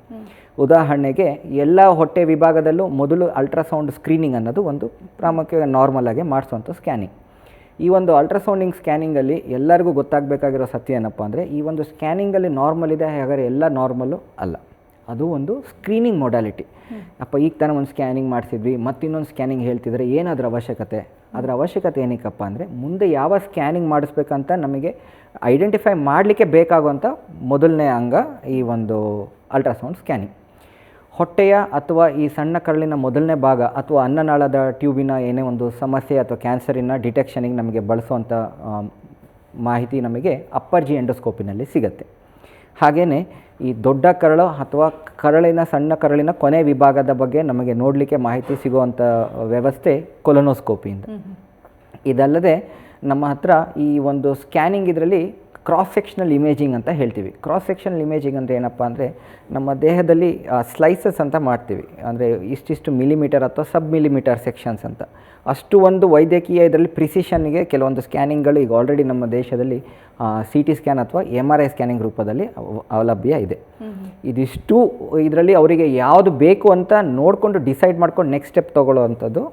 ಉದಾಹರಣೆಗೆ ಎಲ್ಲ ಹೊಟ್ಟೆ ವಿಭಾಗದಲ್ಲೂ ಮೊದಲು ಅಲ್ಟ್ರಾಸೌಂಡ್ ಸ್ಕ್ರೀನಿಂಗ್ ಅನ್ನೋದು ಒಂದು ಪ್ರಾಮುಖ್ಯ ನಾರ್ಮಲ್ ಆಗಿ ಮಾಡಿಸುವಂಥ ಸ್ಕ್ಯಾನಿಂಗ್. ಈ ಒಂದು ಅಲ್ಟ್ರಾಸೌಂಡಿಂಗ್ ಸ್ಕ್ಯಾನಿಂಗಲ್ಲಿ ಎಲ್ಲರಿಗೂ ಗೊತ್ತಾಗಬೇಕಾಗಿರೋ ಸತ್ಯ ಏನಪ್ಪ ಅಂದರೆ, ಈ ಒಂದು ಸ್ಕ್ಯಾನಿಂಗಲ್ಲಿ ನಾರ್ಮಲ್ ಇದೆ, ಹಾಗಾದರೆ ಎಲ್ಲ ನಾರ್ಮಲ್ಲು ಅಲ್ಲ. ಅದು ಒಂದು ಸ್ಕ್ರೀನಿಂಗ್ ಮೊಡಾಲಿಟಿ. ಅಪ್ಪ ಈಗ ತಾನೇ ಒಂದು ಸ್ಕ್ಯಾನಿಂಗ್ ಮಾಡಿಸಿದ್ವಿ, ಮತ್ತಿನ್ನೊಂದು ಸ್ಕ್ಯಾನಿಂಗ್ ಹೇಳ್ತಿದ್ರೆ ಏನಾದ್ರ ಅವಶ್ಯಕತೆ? ಅದರ ಅವಶ್ಯಕತೆ ಏನಕ್ಕಪ್ಪ ಅಂದರೆ, ಮುಂದೆ ಯಾವ ಸ್ಕ್ಯಾನಿಂಗ್ ಮಾಡಿಸ್ಬೇಕಂತ ನಮಗೆ ಐಡೆಂಟಿಫೈ ಮಾಡಲಿಕ್ಕೆ ಬೇಕಾಗುವಂಥ ಮೊದಲನೇ ಅಂಗ ಈ ಒಂದು ಅಲ್ಟ್ರಾಸೌಂಡ್ ಸ್ಕ್ಯಾನಿಂಗ್. ಹೊಟ್ಟೆಯ ಅಥವಾ ಈ ಸಣ್ಣ ಕರಳಿನ ಮೊದಲನೇ ಭಾಗ ಅಥವಾ ಅನ್ನನಾಳದ ಟ್ಯೂಬಿನ ಏನೇ ಒಂದು ಸಮಸ್ಯೆ ಅಥವಾ ಕ್ಯಾನ್ಸರಿನ ಡಿಟೆಕ್ಷನಿಗೆ ನಮಗೆ ಬಳಸುವಂಥ ಮಾಹಿತಿ ನಮಗೆ ಅಪ್ಪರ್ ಜಿ ಎಂಡೋಸ್ಕೋಪಿನಲ್ಲಿ ಸಿಗುತ್ತೆ. ಹಾಗೆಯೇ ಈ ದೊಡ್ಡ ಕರಳು ಅಥವಾ ಸಣ್ಣ ಕರಳಿನ ಕೊನೆ ವಿಭಾಗದ ಬಗ್ಗೆ ನಮಗೆ ನೋಡಲಿಕ್ಕೆ ಮಾಹಿತಿ ಸಿಗುವಂಥ ವ್ಯವಸ್ಥೆ ಕೊಲೊನೋಸ್ಕೋಪಿಯಿಂದ. ಇದಲ್ಲದೆ ನಮ್ಮ ಹತ್ರ ಈ ಒಂದು ಸ್ಕ್ಯಾನಿಂಗ್ ಇದರಲ್ಲಿ ಕ್ರಾಸ್ ಸೆಕ್ಷನಲ್ ಇಮೇಜಿಂಗ್ ಅಂತ ಹೇಳ್ತೀವಿ. ಕ್ರಾಸ್ ಸೆಕ್ಷನಲ್ ಇಮೇಜಿಂಗ್ ಅಂದರೆ ಏನಪ್ಪ ಅಂದರೆ, ನಮ್ಮ ದೇಹದಲ್ಲಿ ಸ್ಲೈಸಸ್ ಅಂತ ಮಾಡ್ತೀವಿ, ಅಂದರೆ ಇಷ್ಟಿಷ್ಟು ಮಿಲಿಮೀಟರ್ ಅಥವಾ ಸಬ್ ಮಿಲಿಮೀಟರ್ ಸೆಕ್ಷನ್ಸ್ ಅಂತ. ಅಷ್ಟು ಒಂದು ವೈದ್ಯಕೀಯ ಇದರಲ್ಲಿ ಪ್ರಿಸಿಷನ್ಗೆ ಕೆಲವೊಂದು ಸ್ಕ್ಯಾನಿಂಗ್ಗಳು ಈಗ ಆಲ್ರೆಡಿ ನಮ್ಮ ದೇಶದಲ್ಲಿ CT ಸ್ಕ್ಯಾನ್ ಅಥವಾ MRI ಸ್ಕ್ಯಾನಿಂಗ್ ರೂಪದಲ್ಲಿ ಅವಲಭ್ಯ ಇದೆ. ಇದಿಷ್ಟು ಇದರಲ್ಲಿ ಅವರಿಗೆ ಯಾವುದು ಬೇಕು ಅಂತ ನೋಡಿಕೊಂಡು ಡಿಸೈಡ್ ಮಾಡ್ಕೊಂಡು ನೆಕ್ಸ್ಟ್ ಸ್ಟೆಪ್ ತೊಗೊಳ್ಳೋವಂಥದ್ದು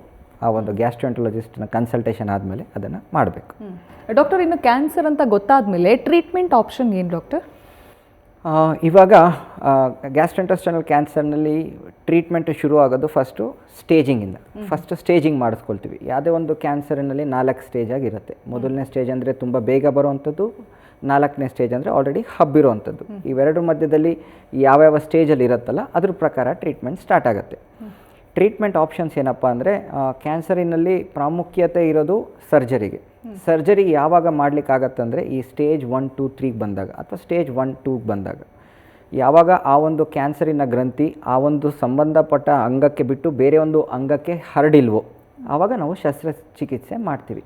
ಆ ಒಂದು ಗ್ಯಾಸ್ಟ್ರೋಎಂಟರಾಲಜಿಸ್ಟ್ನ ಕನ್ಸಲ್ಟೇಷನ್ ಆದಮೇಲೆ ಅದನ್ನು ಮಾಡಬೇಕು. ಡಾಕ್ಟರ್, ಇನ್ನು ಕ್ಯಾನ್ಸರ್ ಅಂತ ಗೊತ್ತಾದಮೇಲೆ ಟ್ರೀಟ್ಮೆಂಟ್ ಆಪ್ಷನ್ ಏನು ಡಾಕ್ಟರ್? ಇವಾಗ ಗ್ಯಾಸ್ಟ್ರೋಇಂಟೆಸ್ಟೈನಲ್ ಕ್ಯಾನ್ಸರ್ನಲ್ಲಿ ಟ್ರೀಟ್ಮೆಂಟ್ ಶುರು ಆಗೋದು ಫಸ್ಟು ಸ್ಟೇಜಿಂಗ್ ಮಾಡಿಸ್ಕೊಳ್ತೀವಿ. ಯಾವುದೇ ಒಂದು ಕ್ಯಾನ್ಸರಿನಲ್ಲಿ 4 ಸ್ಟೇಜ್ ಆಗಿರುತ್ತೆ. ಮೊದಲನೇ ಸ್ಟೇಜ್ ಅಂದರೆ ತುಂಬ ಬೇಗ ಬರುವಂಥದ್ದು, 4ನೇ ಸ್ಟೇಜ್ ಅಂದರೆ ಆಲ್ರೆಡಿ ಹಬ್ಬಿರುವಂಥದ್ದು. ಇವೆರಡು ಮಧ್ಯದಲ್ಲಿ ಯಾವ್ಯಾವ ಸ್ಟೇಜಲ್ಲಿ ಇರುತ್ತಲ್ಲ ಅದ್ರ ಪ್ರಕಾರ ಟ್ರೀಟ್ಮೆಂಟ್ ಸ್ಟಾರ್ಟ್ ಆಗುತ್ತೆ. ಟ್ರೀಟ್ಮೆಂಟ್ ಆಪ್ಷನ್ಸ್ ಏನಪ್ಪ ಅಂದರೆ, ಕ್ಯಾನ್ಸರಿನಲ್ಲಿ ಪ್ರಾಮುಖ್ಯತೆ ಇರೋದು ಸರ್ಜರಿಗೆ. ಸರ್ಜರಿ ಯಾವಾಗ ಮಾಡಲಿಕ್ಕಾಗತ್ತಂದರೆ ಈ ಸ್ಟೇಜ್ 1, 2, 3 ಬಂದಾಗ ಅಥವಾ ಸ್ಟೇಜ್ 1, 2 ಬಂದಾಗ, ಯಾವಾಗ ಆ ಒಂದು ಕ್ಯಾನ್ಸರಿನ ಗ್ರಂಥಿ ಆ ಒಂದು ಸಂಬಂಧಪಟ್ಟ ಅಂಗಕ್ಕೆ ಬಿಟ್ಟು ಬೇರೆ ಒಂದು ಅಂಗಕ್ಕೆ ಹರಡಿಲ್ವೋ ಆವಾಗ ನಾವು ಶಸ್ತ್ರಚಿಕಿತ್ಸೆ ಮಾಡ್ತೀವಿ.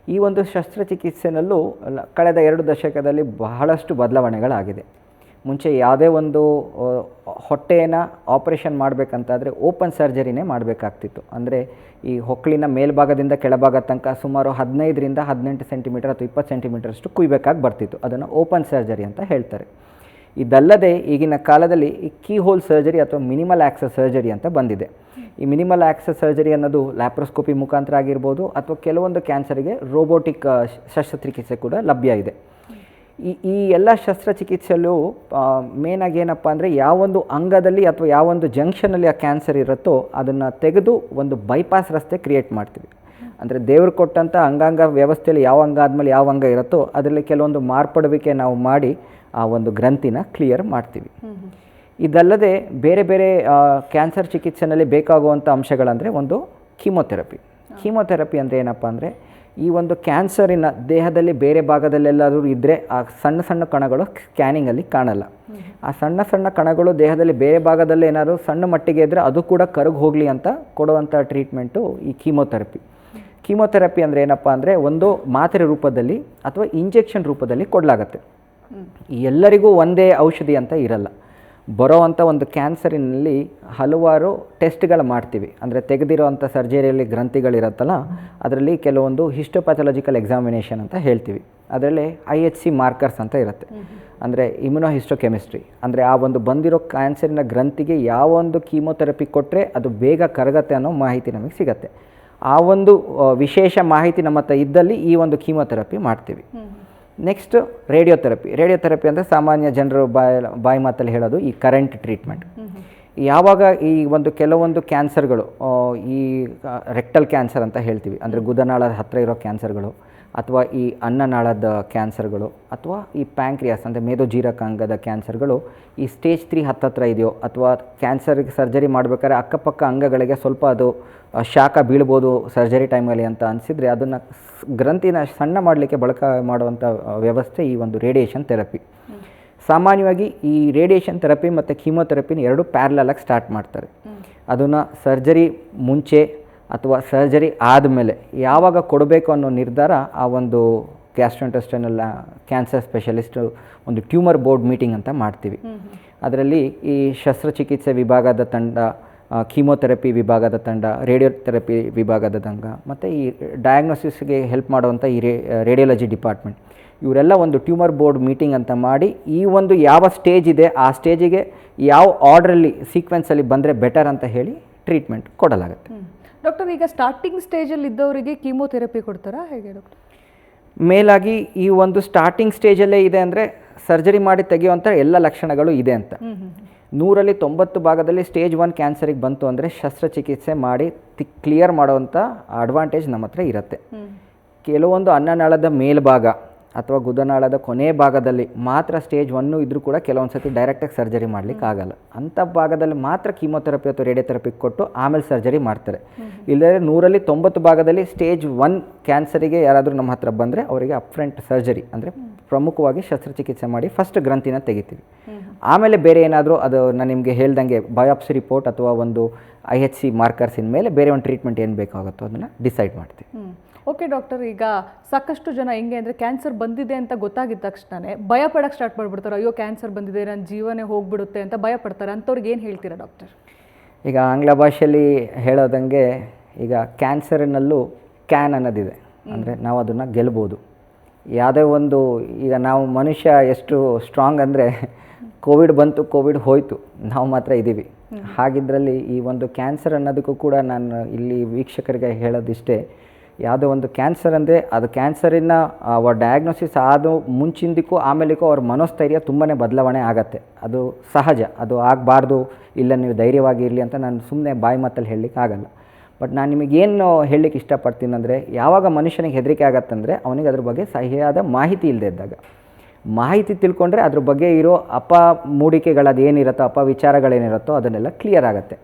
ಈ ಒಂದು ಶಸ್ತ್ರಚಿಕಿತ್ಸೆನಲ್ಲೂ ಕಳೆದ 2 ದಶಕದಲ್ಲಿ ಬಹಳಷ್ಟು ಬದಲಾವಣೆಗಳಾಗಿದೆ. ಮುಂಚೆ ಯಾವುದೇ ಒಂದು ಹೊಟ್ಟೆಯನ್ನು ಆಪರೇಷನ್ ಮಾಡಬೇಕಂತಾದರೆ ಓಪನ್ ಸರ್ಜರಿನೇ ಮಾಡಬೇಕಾಗ್ತಿತ್ತು. ಅಂದರೆ ಈ ಹೊಕ್ಕಳಿನ ಮೇಲ್ಭಾಗದಿಂದ ಕೆಳಭಾಗ ತನಕ ಸುಮಾರು 15ರಿಂದ 18 ಸೆಂಟಿಮೀಟರ್ ಅಥವಾ 20 ಸೆಂಟಿಮೀಟರಷ್ಟು ಕುಯ್ಬೇಕಾಗಿ ಬರ್ತಿತ್ತು. ಅದನ್ನು ಓಪನ್ ಸರ್ಜರಿ ಅಂತ ಹೇಳ್ತಾರೆ. ಇದಲ್ಲದೆ ಈಗಿನ ಕಾಲದಲ್ಲಿ ಈ ಕೀ ಹೋಲ್ ಸರ್ಜರಿ ಅಥವಾ ಮಿನಿಮಲ್ ಆಕ್ಸೆಸ್ ಸರ್ಜರಿ ಅಂತ ಬಂದಿದೆ. ಈ ಮಿನಿಮಲ್ ಆಕ್ಸೆಸ್ ಸರ್ಜರಿ ಅನ್ನೋದು ಲ್ಯಾಪ್ರೋಸ್ಕೋಪಿ ಮುಖಾಂತರ ಆಗಿರ್ಬೋದು ಅಥವಾ ಕೆಲವೊಂದು ಕ್ಯಾನ್ಸರಿಗೆ ರೋಬೋಟಿಕ್ ಶಸ್ತ್ರಚಿಕಿತ್ಸೆ ಕೂಡ ಲಭ್ಯ ಇದೆ. ಈ ಎಲ್ಲ ಶಸ್ತ್ರಚಿಕಿತ್ಸೆಯಲ್ಲೂ ಮೇನಾಗಿ ಏನಪ್ಪ ಅಂದರೆ, ಯಾವೊಂದು ಅಂಗದಲ್ಲಿ ಅಥವಾ ಯಾವೊಂದು ಜಂಕ್ಷನಲ್ಲಿ ಆ ಕ್ಯಾನ್ಸರ್ ಇರುತ್ತೋ ಅದನ್ನು ತೆಗೆದು ಒಂದು ಬೈಪಾಸ್ ರಸ್ತೆ ಕ್ರಿಯೇಟ್ ಮಾಡ್ತೀವಿ. ಅಂದರೆ ದೇವರು ಕೊಟ್ಟಂಥ ಅಂಗಾಂಗ ವ್ಯವಸ್ಥೆಯಲ್ಲಿ ಯಾವ ಅಂಗ ಆದಮೇಲೆ ಯಾವ ಅಂಗ ಇರುತ್ತೋ ಅದರಲ್ಲಿ ಕೆಲವೊಂದು ಮಾರ್ಪಡುವಿಕೆ ನಾವು ಮಾಡಿ ಆ ಒಂದು ಗ್ರಂಥಿನ ಕ್ಲಿಯರ್ ಮಾಡ್ತೀವಿ. ಇದಲ್ಲದೆ ಬೇರೆ ಬೇರೆ ಕ್ಯಾನ್ಸರ್ ಚಿಕಿತ್ಸೆಯಲ್ಲಿ ಬೇಕಾಗುವಂಥ ಅಂಶಗಳಂದರೆ ಒಂದು ಕೀಮೋಥೆರಪಿ ಅಂದರೆ ಏನಪ್ಪ ಅಂದರೆ, ಈ ಒಂದು ಕ್ಯಾನ್ಸರಿನ ದೇಹದಲ್ಲಿ ಬೇರೆ ಭಾಗದಲ್ಲೆಲ್ಲಾದರೂ ಇದ್ದರೆ ಆ ಸಣ್ಣ ಸಣ್ಣ ಕಣಗಳು ಸ್ಕ್ಯಾನಿಂಗಲ್ಲಿ ಕಾಣಲ್ಲ. ಆ ಸಣ್ಣ ಸಣ್ಣ ಕಣಗಳು ದೇಹದಲ್ಲಿ ಬೇರೆ ಭಾಗದಲ್ಲಿ ಏನಾದರೂ ಸಣ್ಣ ಮಟ್ಟಿಗೆ ಇದ್ದರೆ ಅದು ಕೂಡ ಕರಗಿ ಹೋಗಲಿ ಅಂತ ಕೊಡುವಂಥ ಟ್ರೀಟ್ಮೆಂಟು ಈ ಕೀಮೋಥೆರಪಿ ಅಂದರೆ ಏನಪ್ಪ ಅಂದರೆ, ಒಂದು ಮಾತ್ರೆ ರೂಪದಲ್ಲಿ ಅಥವಾ ಇಂಜೆಕ್ಷನ್ ರೂಪದಲ್ಲಿ ಕೊಡಲಾಗತ್ತೆ. ಎಲ್ಲರಿಗೂ ಒಂದೇ ಔಷಧಿ ಅಂತ ಇರಲ್ಲ. ಬರೋವಂಥ ಒಂದು ಕ್ಯಾನ್ಸರಿನಲ್ಲಿ ಹಲವಾರು ಟೆಸ್ಟ್ಗಳು ಮಾಡ್ತೀವಿ. ಅಂದರೆ ತೆಗೆದಿರೋವಂಥ ಸರ್ಜರಿಯಲ್ಲಿ ಗ್ರಂಥಿಗಳಿರುತ್ತಲ್ಲ ಅದರಲ್ಲಿ ಕೆಲವೊಂದು ಹಿಸ್ಟೋಪ್ಯಾಥಾಲಜಿಕಲ್ ಎಕ್ಸಾಮಿನೇಷನ್ ಅಂತ ಹೇಳ್ತೀವಿ. ಅದರಲ್ಲಿ IHC ಮಾರ್ಕರ್ಸ್ ಅಂತ ಇರುತ್ತೆ. ಅಂದರೆ ಇಮ್ಯುನೋಹಿಸ್ಟೋಕೆಮಿಸ್ಟ್ರಿ. ಅಂದರೆ ಆ ಒಂದು ಬಂದಿರೋ ಕ್ಯಾನ್ಸರಿನ ಗ್ರಂಥಿಗೆ ಯಾವ ಒಂದು ಕೀಮೋಥೆರಪಿ ಕೊಟ್ಟರೆ ಅದು ಬೇಗ ಕರಗತ್ತೆ ಅನ್ನೋ ಮಾಹಿತಿ ನಮಗೆ ಸಿಗುತ್ತೆ. ಆ ಒಂದು ವಿಶೇಷ ಮಾಹಿತಿ ನಮ್ಮ ಹತ್ರ ಇದ್ದಲ್ಲಿ ಈ ಒಂದು ಕೀಮೋಥೆರಪಿ ಮಾಡ್ತೀವಿ. ನೆಕ್ಸ್ಟ್ ರೇಡಿಯೋಥೆರಪಿ ಅಂದರೆ ಸಾಮಾನ್ಯ ಜನರು ಬಾಯಿ ಮಾತಲ್ಲಿ ಹೇಳೋದು ಈ ಕರೆಂಟ್ ಟ್ರೀಟ್ಮೆಂಟ್. ಯಾವಾಗ ಈ ಒಂದು ಕೆಲವೊಂದು ಕ್ಯಾನ್ಸರ್ಗಳು, ಈ ರೆಕ್ಟಲ್ ಕ್ಯಾನ್ಸರ್ ಅಂತ ಹೇಳ್ತೀವಿ, ಅಂದರೆ ಗುದನಾಳದ ಹತ್ತಿರ ಇರೋ ಕ್ಯಾನ್ಸರ್ಗಳು ಅಥವಾ ಈ ಅನ್ನನಾಳದ ಕ್ಯಾನ್ಸರ್ಗಳು ಅಥವಾ ಈ ಪ್ಯಾಂಕ್ರಿಯಾಸ್ ಅಂದರೆ ಮೇದೋಜೀರಕಾಂಗದ ಕ್ಯಾನ್ಸರ್ಗಳು ಈ ಸ್ಟೇಜ್ 3 ಹತ್ತಿರ ಇದೆಯೋ ಅಥವಾ ಕ್ಯಾನ್ಸರ್ಗೆ ಸರ್ಜರಿ ಮಾಡಬೇಕಾದ್ರೆ ಅಕ್ಕಪಕ್ಕ ಅಂಗಗಳಿಗೆ ಸ್ವಲ್ಪ ಅದು ಶಾಖ ಬೀಳ್ಬೋದು ಸರ್ಜರಿ ಟೈಮಲ್ಲಿ ಅಂತ ಅನಿಸಿದರೆ ಅದನ್ನು ಗ್ರಂಥಿನ ಸಣ್ಣ ಮಾಡಲಿಕ್ಕೆ ಬಳಕೆ ಮಾಡುವಂಥ ವ್ಯವಸ್ಥೆ ಈ ಒಂದು ರೇಡಿಯೇಷನ್ ಥೆರಪಿ. ಸಾಮಾನ್ಯವಾಗಿ ಈ ರೇಡಿಯೇಷನ್ ಥೆರಪಿ ಮತ್ತು ಕೀಮೋಥೆರಪಿನ 2 ಪ್ಯಾರಲಲಾಗಿ ಸ್ಟಾರ್ಟ್ ಮಾಡ್ತಾರೆ. ಅದನ್ನು ಸರ್ಜರಿ ಮುಂಚೆ ಅಥವಾ ಸರ್ಜರಿ ಆದಮೇಲೆ ಯಾವಾಗ ಕೊಡಬೇಕು ಅನ್ನೋ ನಿರ್ಧಾರ ಆ ಒಂದು ಗ್ಯಾಸ್ಟ್ರೋಇಂಟೆಸ್ಟೈನಲ್ ಕ್ಯಾನ್ಸರ್ ಸ್ಪೆಷಲಿಸ್ಟು ಒಂದು ಟ್ಯೂಮರ್ ಬೋರ್ಡ್ ಮೀಟಿಂಗ್ ಅಂತ ಮಾಡ್ತೀವಿ. ಅದರಲ್ಲಿ ಈ ಶಸ್ತ್ರಚಿಕಿತ್ಸೆ ವಿಭಾಗದ ತಂಡ, ಕೀಮೋಥೆರಪಿ ವಿಭಾಗದ ತಂಡ, ರೇಡಿಯೋಥೆರಪಿ ವಿಭಾಗದ ತಂಡ ಮತ್ತು ಈ ಡಯಾಗ್ನೋಸಿಸ್ಗೆ ಹೆಲ್ಪ್ ಮಾಡುವಂಥ ಈ ರೇಡಿಯಾಲಜಿ ಡಿಪಾರ್ಟ್ಮೆಂಟ್ ಇವರೆಲ್ಲ ಒಂದು ಟ್ಯೂಮರ್ ಬೋರ್ಡ್ ಮೀಟಿಂಗ್ ಅಂತ ಮಾಡಿ ಈ ಒಂದು ಯಾವ ಸ್ಟೇಜ್ ಇದೆ ಆ ಸ್ಟೇಜಿಗೆ ಯಾವ ಆರ್ಡ್ರಲ್ಲಿ ಸೀಕ್ವೆನ್ಸಲ್ಲಿ ಬಂದರೆ ಬೆಟರ್ ಅಂತ ಹೇಳಿ ಟ್ರೀಟ್ಮೆಂಟ್ ಕೊಡಲಾಗುತ್ತೆ. ಡಾಕ್ಟರ್, ಈಗ ಸ್ಟಾರ್ಟಿಂಗ್ ಸ್ಟೇಜಲ್ಲಿ ಇದ್ದವರಿಗೆ ಕೀಮೋಥೆರಪಿ ಕೊಡ್ತಾರಾ ಹೇಗೆ ಡಾಕ್ಟರ್? ಮೇಲಾಗಿ ಈ ಒಂದು ಸ್ಟಾರ್ಟಿಂಗ್ ಸ್ಟೇಜಲ್ಲೇ ಇದೆ ಅಂದರೆ ಸರ್ಜರಿ ಮಾಡಿ ತೆಗೆಯುವಂಥ ಎಲ್ಲ ಲಕ್ಷಣಗಳು ಇದೆ ಅಂತ. 100ರಲ್ಲಿ 90 ಭಾಗದಲ್ಲಿ ಸ್ಟೇಜ್ 1 ಕ್ಯಾನ್ಸರಿಗೆ ಬಂತು ಅಂದರೆ ಶಸ್ತ್ರಚಿಕಿತ್ಸೆ ಮಾಡಿ ಕ್ಲಿಯರ್ ಮಾಡೋವಂಥ ಅಡ್ವಾಂಟೇಜ್ ನಮ್ಮ ಹತ್ರ ಇರುತ್ತೆ. ಕೆಲವೊಂದು ಅನ್ನನಾಳದ ಮೇಲ್ಭಾಗ ಅಥವಾ ಗುದನಾಳದ ಕೊನೆ ಭಾಗದಲ್ಲಿ ಮಾತ್ರ ಸ್ಟೇಜ್ 1 ಇದ್ದರೂ ಕೂಡ ಕೆಲವೊಂದು ಸತಿ ಡೈರೆಕ್ಟಾಗಿ ಸರ್ಜರಿ ಮಾಡಲಿಕ್ಕೆ ಆಗಲ್ಲ. ಅಂಥ ಭಾಗದಲ್ಲಿ ಮಾತ್ರ ಕೀಮೋಥೆರಪಿ ಅಥವಾ ರೇಡಿಯೋಥೆರಪಿ ಕೊಟ್ಟು ಆಮೇಲೆ ಸರ್ಜರಿ ಮಾಡ್ತಾರೆ. ಇಲ್ಲದೇ 100ರಲ್ಲಿ 90 ಭಾಗದಲ್ಲಿ ಸ್ಟೇಜ್ 1 ಕ್ಯಾನ್ಸರಿಗೆ ಯಾರಾದರೂ ನಮ್ಮ ಹತ್ರ ಬಂದರೆ ಅವರಿಗೆ ಅಪ್ಫ್ರಂಟ್ ಸರ್ಜರಿ ಅಂದರೆ ಪ್ರಮುಖವಾಗಿ ಶಸ್ತ್ರಚಿಕಿತ್ಸೆ ಮಾಡಿ ಫಸ್ಟ್ ಗ್ರಂಥಿನ ತೆಗಿತೀವಿ. ಆಮೇಲೆ ಬೇರೆ ಏನಾದರೂ ಅದು ನಾನು ನಿಮಗೆ ಹೇಳ್ದಂಗೆ ಬಯಾಪ್ಸಿ ರಿಪೋರ್ಟ್ ಅಥವಾ ಒಂದು IHC ಮಾರ್ಕರ್ಸಿನ ಮೇಲೆ ಬೇರೆ ಒಂದು ಟ್ರೀಟ್ಮೆಂಟ್ ಏನು ಬೇಕಾಗುತ್ತೋ ಅದನ್ನು ಡಿಸೈಡ್ ಮಾಡ್ತೀವಿ. ಓಕೆ ಡಾಕ್ಟರ್, ಈಗ ಸಾಕಷ್ಟು ಜನ ಹೆಂಗೆ ಅಂದರೆ ಕ್ಯಾನ್ಸರ್ ಬಂದಿದೆ ಅಂತ ಗೊತ್ತಾಗಿದ್ದ ತಕ್ಷಣವೇ ಭಯ ಪಡೋಕ್ಕೆ ಸ್ಟಾರ್ಟ್ ಮಾಡಿಬಿಡ್ತಾರೆ. ಅಯ್ಯೋ ಕ್ಯಾನ್ಸರ್ ಬಂದಿದೆ, ನನ್ನ ಜೀವನೇ ಹೋಗ್ಬಿಡುತ್ತೆ ಅಂತ ಭಯ ಪಡ್ತಾರೆ. ಅಂಥವ್ರಿಗೆ ಏನು ಹೇಳ್ತೀರಾ ಡಾಕ್ಟರ್? ಈಗ ಆಂಗ್ಲ ಭಾಷೆಯಲ್ಲಿ ಹೇಳೋದಂಗೆ ಈಗ ಕ್ಯಾನ್ಸರಿನಲ್ಲೂ ಕ್ಯಾನ್ ಅನ್ನೋದಿದೆ, ಅಂದರೆ ನಾವು ಅದನ್ನು ಗೆಲ್ಬೋದು. ಯಾವುದೇ ಒಂದು ಈಗ ನಾವು ಮನುಷ್ಯ ಎಷ್ಟು ಸ್ಟ್ರಾಂಗ್ ಅಂದರೆ ಕೋವಿಡ್ ಬಂತು, ಕೋವಿಡ್ ಹೋಯಿತು, ನಾವು ಮಾತ್ರ ಇದ್ದೀವಿ. ಹಾಗಿದ್ರಲ್ಲಿ ಈ ಒಂದು ಕ್ಯಾನ್ಸರ್ ಅನ್ನೋದಕ್ಕೂ ಕೂಡ ನಾನು ಇಲ್ಲಿ ವೀಕ್ಷಕರಿಗೆ ಹೇಳೋದಿಷ್ಟೇ, ಯಾವುದೋ ಒಂದು ಕ್ಯಾನ್ಸರ್ ಅಂದರೆ ಅದು ಕ್ಯಾನ್ಸರಿನ ಅವ್ರ ಡಯಾಗ್ನೋಸಿಸ್ ಆದ ಮುಂಚಿಂದಕ್ಕೂ ಆಮೇಲಿಗೂ ಅವ್ರ ಮನೋಸ್ಥೈರ್ಯ ತುಂಬಾ ಬದಲಾವಣೆ ಆಗುತ್ತೆ. ಅದು ಸಹಜ, ಅದು ಆಗಬಾರ್ದು, ಇಲ್ಲ ನೀವು ಧೈರ್ಯವಾಗಿ ಇರಲಿ ಅಂತ ನಾನು ಸುಮ್ಮನೆ ಬಾಯಿ ಮಾತಲ್ಲಿ ಹೇಳಲಿಕ್ಕೆ ಆಗಲ್ಲ. ಬಟ್ ನಾನು ನಿಮಗೇನು ಹೇಳಲಿಕ್ಕೆ ಇಷ್ಟಪಡ್ತೀನಿ ಅಂದರೆ, ಯಾವಾಗ ಮನುಷ್ಯನಿಗೆ ಹೆದರಿಕೆ ಆಗತ್ತಂದರೆ ಅವನಿಗೆ ಅದ್ರ ಬಗ್ಗೆ ಸರಿಯಾದ ಮಾಹಿತಿ ಇಲ್ಲದೆ ಇದ್ದಾಗ. ಮಾಹಿತಿ ತಿಳ್ಕೊಂಡ್ರೆ ಅದ್ರ ಬಗ್ಗೆ ಇರೋ ಮೂಡಿಕೆಗಳದು ಏನಿರುತ್ತೋ, ವಿಚಾರಗಳೇನಿರುತ್ತೋ ಅದನ್ನೆಲ್ಲ ಕ್ಲಿಯರ್ ಆಗುತ್ತೆ.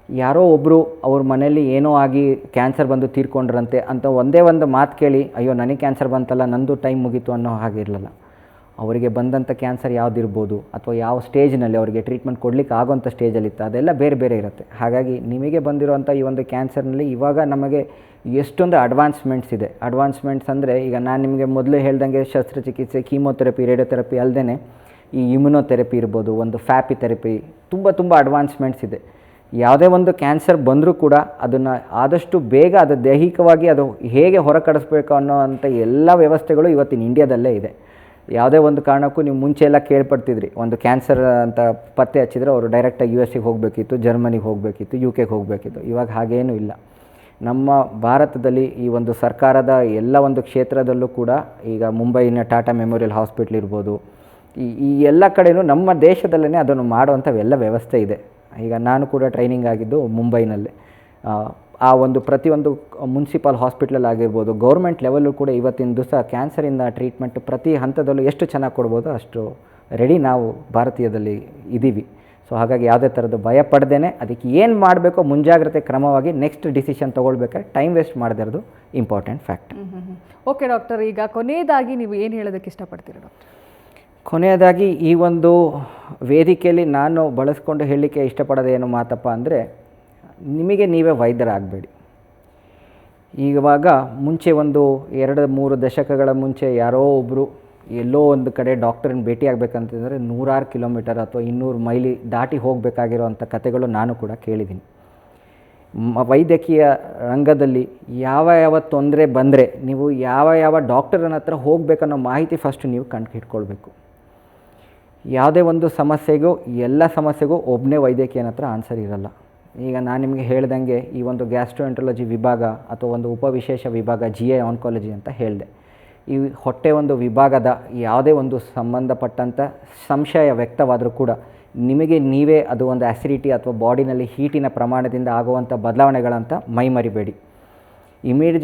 ಯಾರೋ ಒಬ್ಬರು ಅವ್ರ ಮನೇಲಿ ಏನೋ ಆಗಿ ಕ್ಯಾನ್ಸರ್ ಬಂದು ತೀರ್ಕೊಂಡ್ರಂತೆ ಅಂತ ಒಂದೇ ಒಂದು ಮಾತು ಕೇಳಿ ಅಯ್ಯೋ ನನಗೆ ಕ್ಯಾನ್ಸರ್ ಬಂತಲ್ಲ, ನಂದು ಟೈಮ್ ಮುಗೀತು ಅನ್ನೋ ಹಾಗಿರಲಿಲ್ಲ. ಅವರಿಗೆ ಬಂದಂಥ ಕ್ಯಾನ್ಸರ್ ಯಾವುದಿರ್ಬೋದು ಅಥವಾ ಯಾವ ಸ್ಟೇಜ್ನಲ್ಲಿ ಅವರಿಗೆ ಟ್ರೀಟ್ಮೆಂಟ್ ಕೊಡಲಿಕ್ಕೆ ಆಗೋಂಥ ಸ್ಟೇಜಲ್ಲಿತ್ತು, ಅದೆಲ್ಲ ಬೇರೆ ಬೇರೆ ಇರುತ್ತೆ. ಹಾಗಾಗಿ ನಿಮಗೆ ಬಂದಿರೋವಂಥ ಈ ಒಂದು ಕ್ಯಾನ್ಸರ್ನಲ್ಲಿ ಇವಾಗ ನಮಗೆ ಎಷ್ಟೊಂದು ಅಡ್ವಾನ್ಸ್ಮೆಂಟ್ಸ್ ಇದೆ. ಅಡ್ವಾನ್ಸ್ಮೆಂಟ್ಸ್ ಅಂದರೆ ಈಗ ನಾನು ನಿಮಗೆ ಮೊದಲು ಹೇಳ್ದಂಗೆ ಶಸ್ತ್ರಚಿಕಿತ್ಸೆ, ಕೀಮೋಥೆರಪಿ, ರೇಡಿಯೋಥೆರಪಿ ಅಲ್ಲದೆ ಈ ಇಮ್ಯುನೋಥೆರಪಿ ಇರ್ಬೋದು, ಒಂದು ಫ್ಯಾಪಿ ಥೆರಪಿ, ತುಂಬ ಅಡ್ವಾನ್ಸ್ಮೆಂಟ್ಸ್ ಇದೆ. ಯಾವುದೇ ಒಂದು ಕ್ಯಾನ್ಸರ್ ಬಂದರೂ ಕೂಡ ಅದನ್ನು ಆದಷ್ಟು ಬೇಗ ಅದು ದೈಹಿಕವಾಗಿ ಅದು ಹೇಗೆ ಹೊರಕಡಿಸ್ಬೇಕು ಅನ್ನೋ ಅಂಥ ಎಲ್ಲ ವ್ಯವಸ್ಥೆಗಳು ಇವತ್ತಿನ ಇಂಡಿಯಾದಲ್ಲೇ ಇದೆ. ಯಾವುದೇ ಒಂದು ಕಾರಣಕ್ಕೂ ನೀವು ಮುಂಚೆ ಎಲ್ಲ ಕೇಳ್ಪಡ್ತಿದ್ರಿ, ಒಂದು ಕ್ಯಾನ್ಸರ್ ಅಂತ ಪತ್ತೆ ಹಚ್ಚಿದರೆ ಅವರು ಡೈರೆಕ್ಟಾಗಿ US ಹೋಗಬೇಕಿತ್ತು, ಜರ್ಮನಿಗೆ ಹೋಗಬೇಕಿತ್ತು, UK ಹೋಗಬೇಕಿತ್ತು. ಇವಾಗ ಹಾಗೇನೂ ಇಲ್ಲ. ನಮ್ಮ ಭಾರತದಲ್ಲಿ ಈ ಒಂದು ಸರ್ಕಾರದ ಎಲ್ಲ ಒಂದು ಕ್ಷೇತ್ರದಲ್ಲೂ ಕೂಡ ಈಗ ಮುಂಬೈನ ಟಾಟಾ ಮೆಮೋರಿಯಲ್ ಹಾಸ್ಪಿಟ್ಲ್ ಇರ್ಬೋದು, ಈ ಎಲ್ಲ ಕಡೆಯೂ ನಮ್ಮ ದೇಶದಲ್ಲೇ ಅದನ್ನು ಮಾಡುವಂಥವೆಲ್ಲ ವ್ಯವಸ್ಥೆ ಇದೆ. ಈಗ ನಾನು ಕೂಡ ಟ್ರೈನಿಂಗ್ ಆಗಿದ್ದು ಮುಂಬೈನಲ್ಲೇ. ಆ ಒಂದು ಪ್ರತಿಯೊಂದು ಮುನ್ಸಿಪಲ್ ಹಾಸ್ಪಿಟ್ಲಲ್ಲಿ ಆಗಿರ್ಬೋದು, ಗೌರ್ಮೆಂಟ್ ಲೆವೆಲ್ಲೂ ಕೂಡ ಇವತ್ತಿನ ದಿವಸ ಕ್ಯಾನ್ಸರಿಂದ ಟ್ರೀಟ್ಮೆಂಟ್ ಪ್ರತಿ ಹಂತದಲ್ಲೂ ಎಷ್ಟು ಚೆನ್ನಾಗಿ ಕೊಡ್ಬೋದು ಅಷ್ಟು ರೆಡಿ ನಾವು ಭಾರತೀಯದಲ್ಲಿ ಇದ್ದೀವಿ. ಸೊ ಹಾಗಾಗಿ ಯಾವುದೇ ಥರದ ಭಯ ಪಡ್ದೇ ಅದಕ್ಕೆ ಏನು ಮಾಡಬೇಕೋ ಮುಂಜಾಗ್ರತೆ ಕ್ರಮವಾಗಿ ನೆಕ್ಸ್ಟ್ ಡಿಸಿಷನ್ ತೊಗೊಳ್ಬೇಕಾದ್ರೆ ಟೈಮ್ ವೇಸ್ಟ್ ಮಾಡದಿರೋದು ಇಂಪಾರ್ಟೆಂಟ್ ಫ್ಯಾಕ್ಟ್. ಓಕೆ ಡಾಕ್ಟರ್, ಈಗ ಕೊನೆಯದಾಗಿ ನೀವು ಏನು ಹೇಳೋದಕ್ಕೆ ಇಷ್ಟಪಡ್ತೀರಾ ಡಾಕ್ಟರ್? ಕೊನೆಯದಾಗಿ ಈ ಒಂದು ವೇದಿಕೆಯಲ್ಲಿ ನಾನು ಬಳಸ್ಕೊಂಡು ಹೇಳಲಿಕ್ಕೆ ಇಷ್ಟಪಡೋದೇನು ಮಾತಪ್ಪ ಅಂದರೆ, ನಿಮಗೆ ನೀವೇ ವೈದ್ಯರಾಗಬೇಡಿ. ಇವಾಗ ಮುಂಚೆ ಒಂದು 2-3 ದಶಕಗಳ ಮುಂಚೆ ಯಾರೋ ಒಬ್ಬರು ಎಲ್ಲೋ ಒಂದು ಕಡೆ ಡಾಕ್ಟರನ್ನ ಭೇಟಿ ಆಗಬೇಕಂತಂದರೆ 100 ಕಿಲೋಮೀಟರ್ ಅಥವಾ 200 ಮೈಲಿ ದಾಟಿ ಹೋಗಬೇಕಾಗಿರೋವಂಥ ಕಥೆಗಳು ನಾನು ಕೂಡ ಕೇಳಿದ್ದೀನಿ. ವೈದ್ಯಕೀಯ ರಂಗದಲ್ಲಿ ಯಾವ ತೊಂದರೆ ಬಂದರೆ ನೀವು ಯಾವ ಡಾಕ್ಟರನ್ನ ಹತ್ರ ಹೋಗಬೇಕನ್ನೋ ಮಾಹಿತಿ ಫಸ್ಟ್ ನೀವು ಇಟ್ಕೊಳ್ಬೇಕು. ಯಾವುದೇ ಒಂದು ಸಮಸ್ಯೆಗೂ ಎಲ್ಲ ಸಮಸ್ಯೆಗೂ ಒಬ್ಬನೇ ವೈದ್ಯಕೀಯನ ಹತ್ರ ಆನ್ಸರ್ ಇರಲ್ಲ. ಈಗ ನಾನು ನಿಮಗೆ ಹೇಳ್ದಂಗೆ ಈ ಒಂದು ಗ್ಯಾಸ್ಟ್ರೋಎಂಟ್ರಾಲಜಿ ವಿಭಾಗ ಅಥವಾ ಒಂದು ಉಪವಿಶೇಷ ವಿಭಾಗ GI ಆನ್ಕಾಲಜಿ ಅಂತ ಹೇಳಿದೆ. ಈ ಹೊಟ್ಟೆ ಒಂದು ವಿಭಾಗದ ಯಾವುದೇ ಒಂದು ಸಂಬಂಧಪಟ್ಟಂಥ ಸಂಶಯ ವ್ಯಕ್ತವಾದರೂ ಕೂಡ ನಿಮಗೆ ನೀವೇ ಅದು ಒಂದು ಆ್ಯಸಿಡಿಟಿ ಅಥವಾ ಬಾಡಿನಲ್ಲಿ ಹೀಟಿನ ಪ್ರಮಾಣದಿಂದ ಆಗುವಂಥ ಬದಲಾವಣೆಗಳಂತ ಮರಿಬೇಡಿ.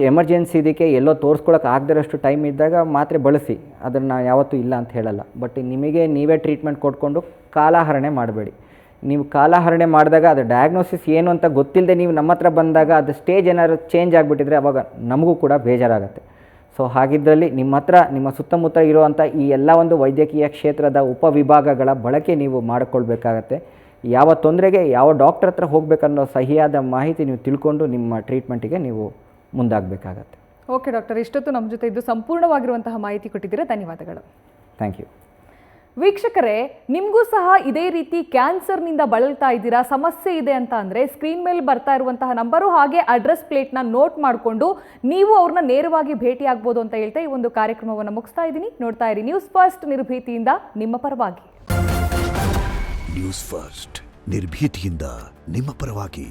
ಎಮರ್ಜೆನ್ಸಿ ಇದಕ್ಕೆ ಎಲ್ಲೋ ತೋರಿಸ್ಕೊಳಕ್ಕೆ ಆಗದಿರೋಷ್ಟು ಟೈಮ್ ಇದ್ದಾಗ ಮಾತ್ರೆ ಬಳಸಿ, ಅದನ್ನು ಯಾವತ್ತೂ ಇಲ್ಲ ಅಂತ ಹೇಳಲ್ಲ. ಬಟ್ ನಿಮಗೆ ನೀವೇ ಟ್ರೀಟ್ಮೆಂಟ್ ಕೊಟ್ಕೊಂಡು ಕಾಲಹರಣೆ ಮಾಡಬೇಡಿ. ನೀವು ಕಾಲಹರಣೆ ಮಾಡಿದಾಗ ಅದು ಡಯಾಗ್ನೋಸಿಸ್ ಏನು ಅಂತ ಗೊತ್ತಿಲ್ಲದೆ ನೀವು ನಮ್ಮ ಹತ್ರ ಬಂದಾಗ ಅದು ಸ್ಟೇಜ್ ಏನಾದ್ರು ಚೇಂಜ್ ಆಗಿಬಿಟ್ಟಿದ್ರೆ ಅವಾಗ ನಮಗೂ ಕೂಡ ಬೇಜಾರಾಗುತ್ತೆ. ಸೊ ಹಾಗಿದ್ದಲ್ಲಿ ನಿಮ್ಮ ಹತ್ರ ನಿಮ್ಮ ಸುತ್ತಮುತ್ತ ಇರುವಂಥ ಈ ಎಲ್ಲ ಒಂದು ವೈದ್ಯಕೀಯ ಕ್ಷೇತ್ರದ ಉಪವಿಭಾಗಗಳ ಬಳಕೆ ನೀವು ಮಾಡಿಕೊಳ್ಬೇಕಾಗತ್ತೆ. ಯಾವ ತೊಂದರೆಗೆ ಯಾವ ಡಾಕ್ಟರ್ ಹತ್ರ ಹೋಗಬೇಕನ್ನೋ ಸಹಿಯಾದ ಮಾಹಿತಿ ನೀವು ತಿಳ್ಕೊಂಡು ನಿಮ್ಮ ಟ್ರೀಟ್ಮೆಂಟಿಗೆ ನೀವು ಮುಂದಾಗಬೇಕಾಗತ್ತೆ. ಓಕೆ ಡಾಕ್ಟರ್, ಇಷ್ಟೊತ್ತು ನಮ್ಮ ಜೊತೆ ಇದ್ದು ಸಂಪೂರ್ಣವಾಗಿರುವಂತಹ ಮಾಹಿತಿ ಕೊಟ್ಟಿದ್ದೀರಾ, ಧನ್ಯವಾದಗಳು. Thank you. ವೀಕ್ಷಕರೇ, ನಿಮಗೂ ಸಹ ಇದೇ ರೀತಿ ಕ್ಯಾನ್ಸರ್ನಿಂದ ಬಳಲ್ತಾ ಇದ್ದೀರಾ, ಸಮಸ್ಯೆ ಇದೆ ಅಂತ ಅಂದರೆ ಸ್ಕ್ರೀನ್ ಮೇಲೆ ಬರ್ತಾ ಇರುವಂತಹ ನಂಬರು ಹಾಗೆ ಅಡ್ರೆಸ್ ಪ್ಲೇಟ್ನ ನೋಟ್ ಮಾಡಿಕೊಂಡು ನೀವು ಅವ್ರನ್ನ ನೇರವಾಗಿ ಭೇಟಿ ಆಗ್ಬೋದು ಅಂತ ಹೇಳ್ತಾ ಈ ಒಂದು ಕಾರ್ಯಕ್ರಮವನ್ನು ಮುಗಿಸ್ತಾ ಇದ್ದೀನಿ. ನೋಡ್ತಾ ಇರಿ ನ್ಯೂಸ್ ಫಸ್ಟ್, ನಿರ್ಭೀತಿಯಿಂದ ನಿಮ್ಮ ಪರವಾಗಿ. ನ್ಯೂಸ್ ಫಸ್ಟ್, ನಿರ್ಭೀತಿಯಿಂದ ನಿಮ್ಮ ಪರವಾಗಿ.